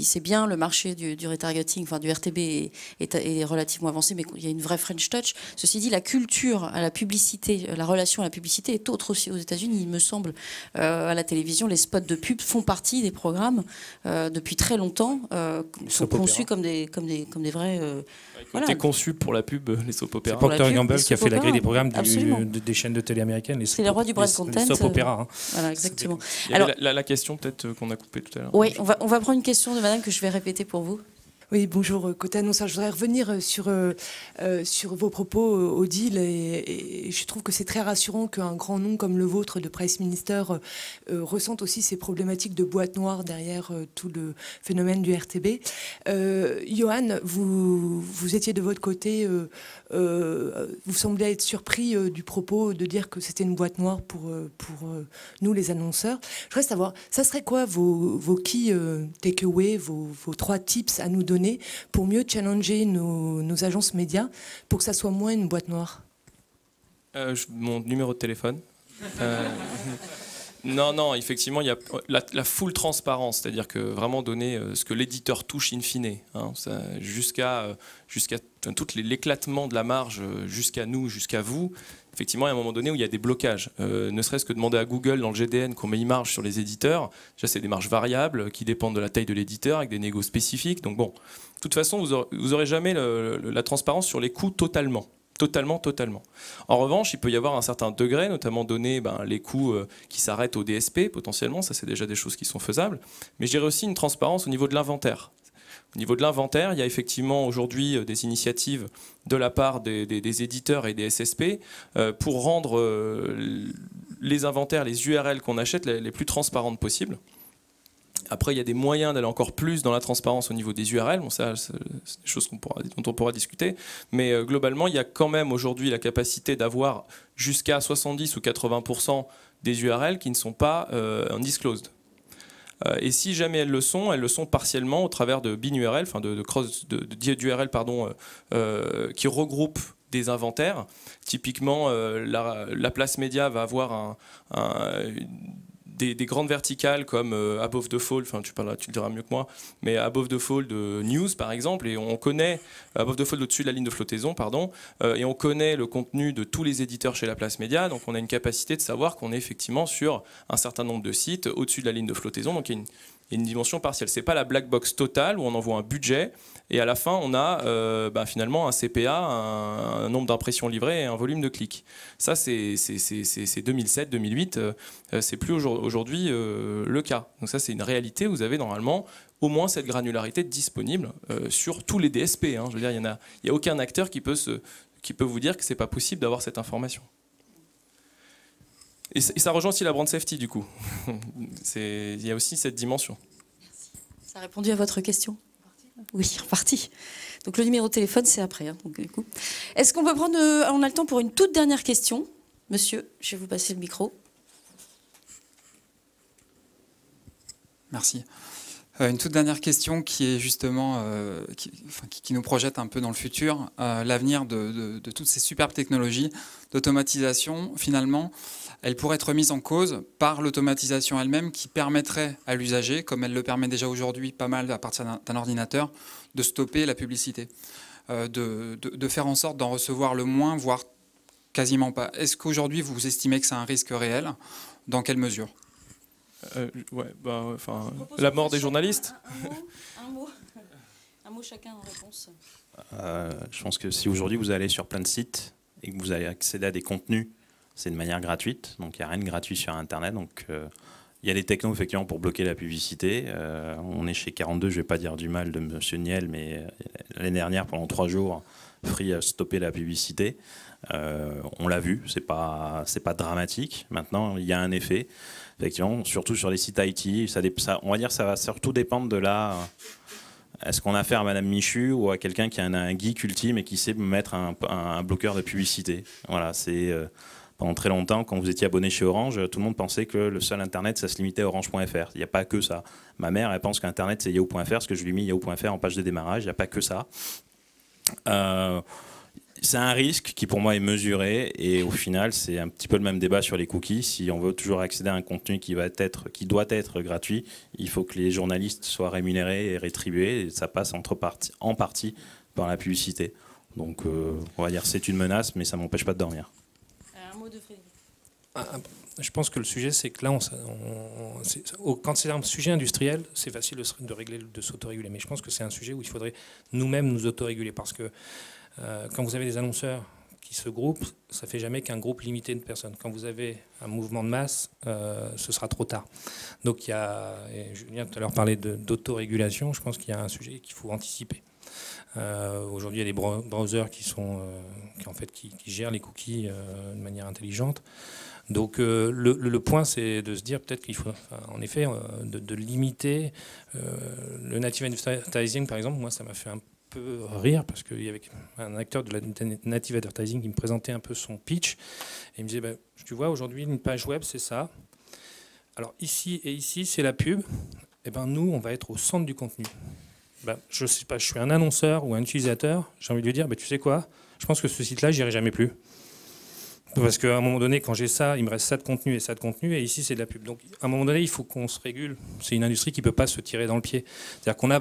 c'est bien, le marché du retargeting, enfin du RTB est relativement avancé, mais il y a une vraie French touch. Ceci dit, la culture à la publicité, la relation à la publicité est autre aussi aux États-Unis, il me semble. À la télévision, les spots de pub font partie des programmes depuis très longtemps, sont conçus comme des vrais... C'était conçu pour la pub, les soap-opéras. C'est Procter & Gamble qui a fait la grille des programmes des chaînes de télé américaines. C'est les rois du brand content. Les soap-opéras. Voilà, exactement. Alors, la question peut-être qu'on a coupée tout à l'heure. Oui, on va prendre une question de madame que je vais répéter pour vous. Oui, bonjour, côté annonceur. Je voudrais revenir sur vos propos, Odile, et je trouve que c'est très rassurant qu'un grand nom comme le vôtre de Price Minister ressente aussi ces problématiques de boîte noire derrière tout le phénomène du RTB. Johan, vous étiez de votre côté, vous semblez être surpris du propos de dire que c'était une boîte noire pour nous, les annonceurs. Je voudrais savoir, ça serait quoi vos key takeaways, vos 3 tips à nous donner pour mieux challenger nos agences médias pour que ça soit moins une boîte noire? Mon numéro de téléphone. Non, effectivement, il y a la full transparence, c'est-à-dire que vraiment donner ce que l'éditeur touche in fine, hein, jusqu'à tout l'éclatement de la marge, jusqu'à nous, jusqu'à vous. Effectivement, il y a un moment donné où il y a des blocages. Ne serait-ce que demander à Google dans le GDN qu'on met une marge sur les éditeurs. Déjà, c'est des marges variables qui dépendent de la taille de l'éditeur avec des négos spécifiques. Donc bon, de toute façon, vous aurez jamais la transparence sur les coûts totalement. Totalement. En revanche, il peut y avoir un certain degré, notamment donner les coûts qui s'arrêtent au DSP, potentiellement. Ça, c'est déjà des choses qui sont faisables. Mais je dirais aussi une transparence au niveau de l'inventaire. Au niveau de l'inventaire, il y a effectivement aujourd'hui des initiatives de la part des éditeurs et des SSP pour rendre les inventaires, les URL qu'on achète les plus transparentes possibles. Après, il y a des moyens d'aller encore plus dans la transparence au niveau des URL. Bon, ça, c'est des choses dont on pourra discuter. Mais globalement, il y a quand même aujourd'hui la capacité d'avoir jusqu'à 70 ou 80% des URL qui ne sont pas undisclosed. Et si jamais elles le sont partiellement au travers de bin URL, enfin d'URL qui regroupent des inventaires. Typiquement, la place média va avoir des grandes verticales comme Above the Fold, enfin tu le diras mieux que moi, mais Above the Fold News par exemple, et on connaît Above the Fold au-dessus de la ligne de flottaison, et on connaît le contenu de tous les éditeurs chez la place média, donc on a une capacité de savoir qu'on est effectivement sur un certain nombre de sites au-dessus de la ligne de flottaison, donc il y a une dimension partielle. C'est pas la black box totale où on envoie un budget et à la fin on a finalement un CPA, un nombre d'impressions livrées et un volume de clics. Ça c'est 2007, 2008, c'est plus aujourd'hui le cas. Donc ça c'est une réalité. Vous avez normalement au moins cette granularité disponible sur tous les DSP. Hein. Je veux dire, il y a aucun acteur qui peut vous dire que c'est pas possible d'avoir cette information. Et ça rejoint aussi la brand safety, du coup. Il y a aussi cette dimension. Ça a répondu à votre question? Oui, reparti. Donc le numéro de téléphone, c'est après. Hein, donc, du coup. Est-ce qu'on peut prendre... on a le temps pour une toute dernière question. Monsieur, je vais vous passer le micro. Merci. Une toute dernière question qui est justement qui nous projette un peu dans le futur, l'avenir de toutes ces superbes technologies d'automatisation. Finalement, elle pourrait être mise en cause par l'automatisation elle-même qui permettrait à l'usager, comme elle le permet déjà aujourd'hui pas mal à partir d'un ordinateur, de stopper la publicité, de faire en sorte d'en recevoir le moins, voire quasiment pas. Est-ce qu'aujourd'hui vous estimez que c'est un risque réel? Dans quelle mesure? La mort des journalistes. Un mot chacun en réponse. Je pense que si aujourd'hui vous allez sur plein de sites et que vous allez accéder à des contenus, c'est de manière gratuite, donc il n'y a rien de gratuit sur Internet. Donc il y a des technos effectivement pour bloquer la publicité. On est chez 42, je ne vais pas dire du mal de Monsieur Niel, mais l'année dernière, pendant 3 jours, Free a stoppé la publicité. On l'a vu, c'est pas dramatique. Maintenant, il y a un effet. Effectivement, surtout sur les sites IT, on va dire que ça va surtout dépendre de est-ce qu'on a affaire à Madame Michu ou à quelqu'un qui a un geek ultime et qui sait mettre un bloqueur de publicité. Voilà, c'est pendant très longtemps, quand vous étiez abonné chez Orange, tout le monde pensait que le seul Internet, ça se limitait à orange.fr. Il n'y a pas que ça. Ma mère, elle pense qu'Internet, c'est yahoo.fr, parce que je lui ai mis yahoo.fr en page de démarrage. Il n'y a pas que ça. C'est un risque qui pour moi est mesuré et au final c'est un petit peu le même débat sur les cookies. Si on veut toujours accéder à un contenu qui doit être gratuit, il faut que les journalistes soient rémunérés et rétribués et ça passe en partie par la publicité. Donc on va dire que c'est une menace mais ça ne m'empêche pas de dormir. Un mot de Frédéric. Je pense que le sujet, c'est que là, quand c'est un sujet industriel, c'est facile de régler, de s'autoréguler. Mais je pense que c'est un sujet où il faudrait nous-mêmes nous autoréguler. Parce que quand vous avez des annonceurs qui se groupent, ça ne fait jamais qu'un groupe limité de personnes. Quand vous avez un mouvement de masse, ce sera trop tard. Donc, et Julien tout à l'heure parlait d'autorégulation, je pense qu'il y a un sujet qu'il faut anticiper. Aujourd'hui, il y a des browsers qui gèrent les cookies de manière intelligente. Donc le point, c'est de se dire peut-être qu'il faut, en effet, de limiter le native advertising, par exemple. Moi, ça m'a fait un peu rire parce qu'il y avait un acteur de la native advertising qui me présentait un peu son pitch et il me disait tu vois, aujourd'hui, une page web, c'est ça. Alors ici et ici, c'est la pub. Et nous, on va être au centre du contenu. Je sais pas, je suis un annonceur ou un utilisateur, j'ai envie de lui dire, tu sais quoi, je pense que ce site-là, j'irai jamais plus. Parce qu'à un moment donné, quand j'ai ça, il me reste ça de contenu, et ici, c'est de la pub. Donc, à un moment donné, il faut qu'on se régule. C'est une industrie qui ne peut pas se tirer dans le pied. C'est-à-dire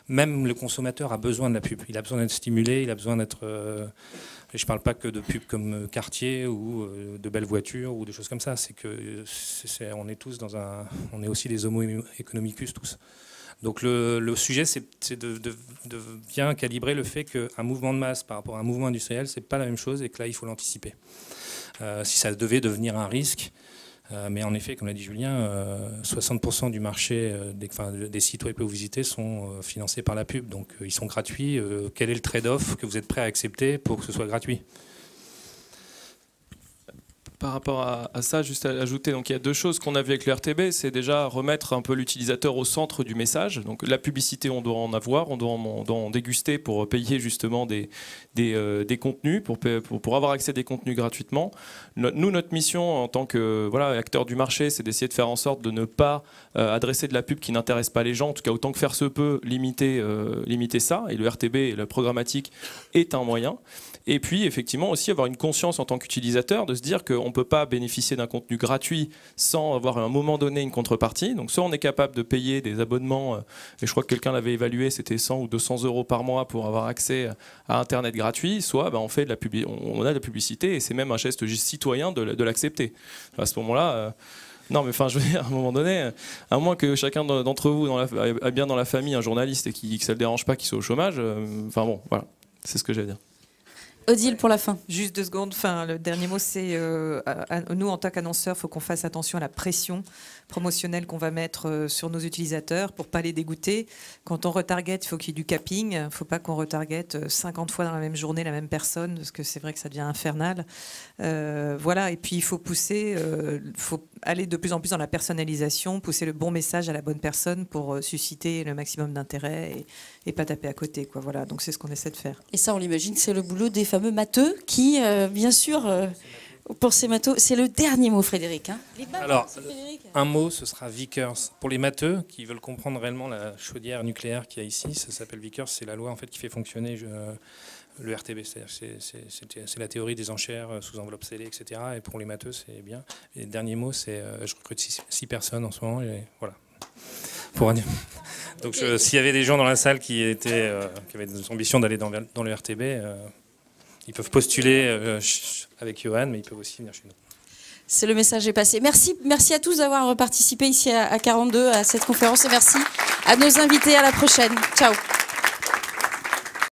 même le consommateur a besoin de la pub. Il a besoin d'être stimulé, il a besoin d'être... et je ne parle pas que de pubs comme Cartier ou de belles voitures ou des choses comme ça. C'est que on est tous on est aussi des homo economicus tous. Donc le sujet, c'est de bien calibrer le fait qu'un mouvement de masse par rapport à un mouvement industriel, c'est pas la même chose et que là, il faut l'anticiper. Si ça devait devenir un risque, mais en effet, comme l'a dit Julien, 60% du marché des sites web que vous visitez sont financés par la pub, donc ils sont gratuits. Quel est le trade-off que vous êtes prêt à accepter pour que ce soit gratuit ? Par rapport à ça, juste à ajouter, donc il y a 2 choses qu'on a vues avec le RTB, c'est déjà remettre un peu l'utilisateur au centre du message. Donc la publicité, on doit en avoir, on doit en déguster pour payer justement des contenus, pour avoir accès à des contenus gratuitement. Nous, notre mission en tant que acteur du marché, c'est d'essayer de faire en sorte de ne pas adresser de la pub qui n'intéresse pas les gens, en tout cas autant que faire se peut, limiter ça. Et le RTB et la programmatique est un moyen. Et puis, effectivement, aussi avoir une conscience en tant qu'utilisateur de se dire qu'on ne peut pas bénéficier d'un contenu gratuit sans avoir à un moment donné une contrepartie. Donc, soit on est capable de payer des abonnements, et je crois que quelqu'un l'avait évalué, c'était 100 ou 200 € par mois pour avoir accès à Internet gratuit, soit on fait on a de la publicité et c'est même un geste citoyen de l'accepter. À ce moment-là... Non, mais je veux dire, à un moment donné, à moins que chacun d'entre vous ait bien dans la famille un journaliste et que ça ne le dérange pas qu'il soit au chômage, voilà, c'est ce que j'ai à dire. Odile, pour la fin. Juste 2 secondes. Enfin, le dernier mot, c'est nous, en tant qu'annonceurs, il faut qu'on fasse attention à la pression promotionnelle qu'on va mettre sur nos utilisateurs pour pas les dégoûter. Quand on retarget, il faut qu'il y ait du capping. Il ne faut pas qu'on retarget 50 fois dans la même journée la même personne, parce que c'est vrai que ça devient infernal. Voilà. Et puis, il faut pousser, faut aller de plus en plus dans la personnalisation, pousser le bon message à la bonne personne pour susciter le maximum d'intérêt et pas taper à côté, quoi. Voilà. Donc, c'est ce qu'on essaie de faire. Et ça, on l'imagine, c'est le boulot des fameux matheux qui, bien sûr, pour ces matheux, c'est le dernier mot, Frédéric. Hein. Alors, un mot, ce sera Vickers. Pour les matheux qui veulent comprendre réellement la chaudière nucléaire qu'il y a ici, ça s'appelle Vickers. C'est la loi en fait qui fait fonctionner le RTB. C'est la théorie des enchères sous enveloppe scellée, etc. Et pour les matheux, c'est bien. Et le dernier mot, c'est je recrute 6 personnes en ce moment. Et voilà. Pour dire. Donc, s'il y avait des gens dans la salle qui avaient des ambitions d'aller dans le RTB, ils peuvent postuler avec Johan, mais ils peuvent aussi venir chez nous. C'est le message est passé. Merci à tous d'avoir participé ici à 42 à cette conférence et merci à nos invités. À la prochaine. Ciao.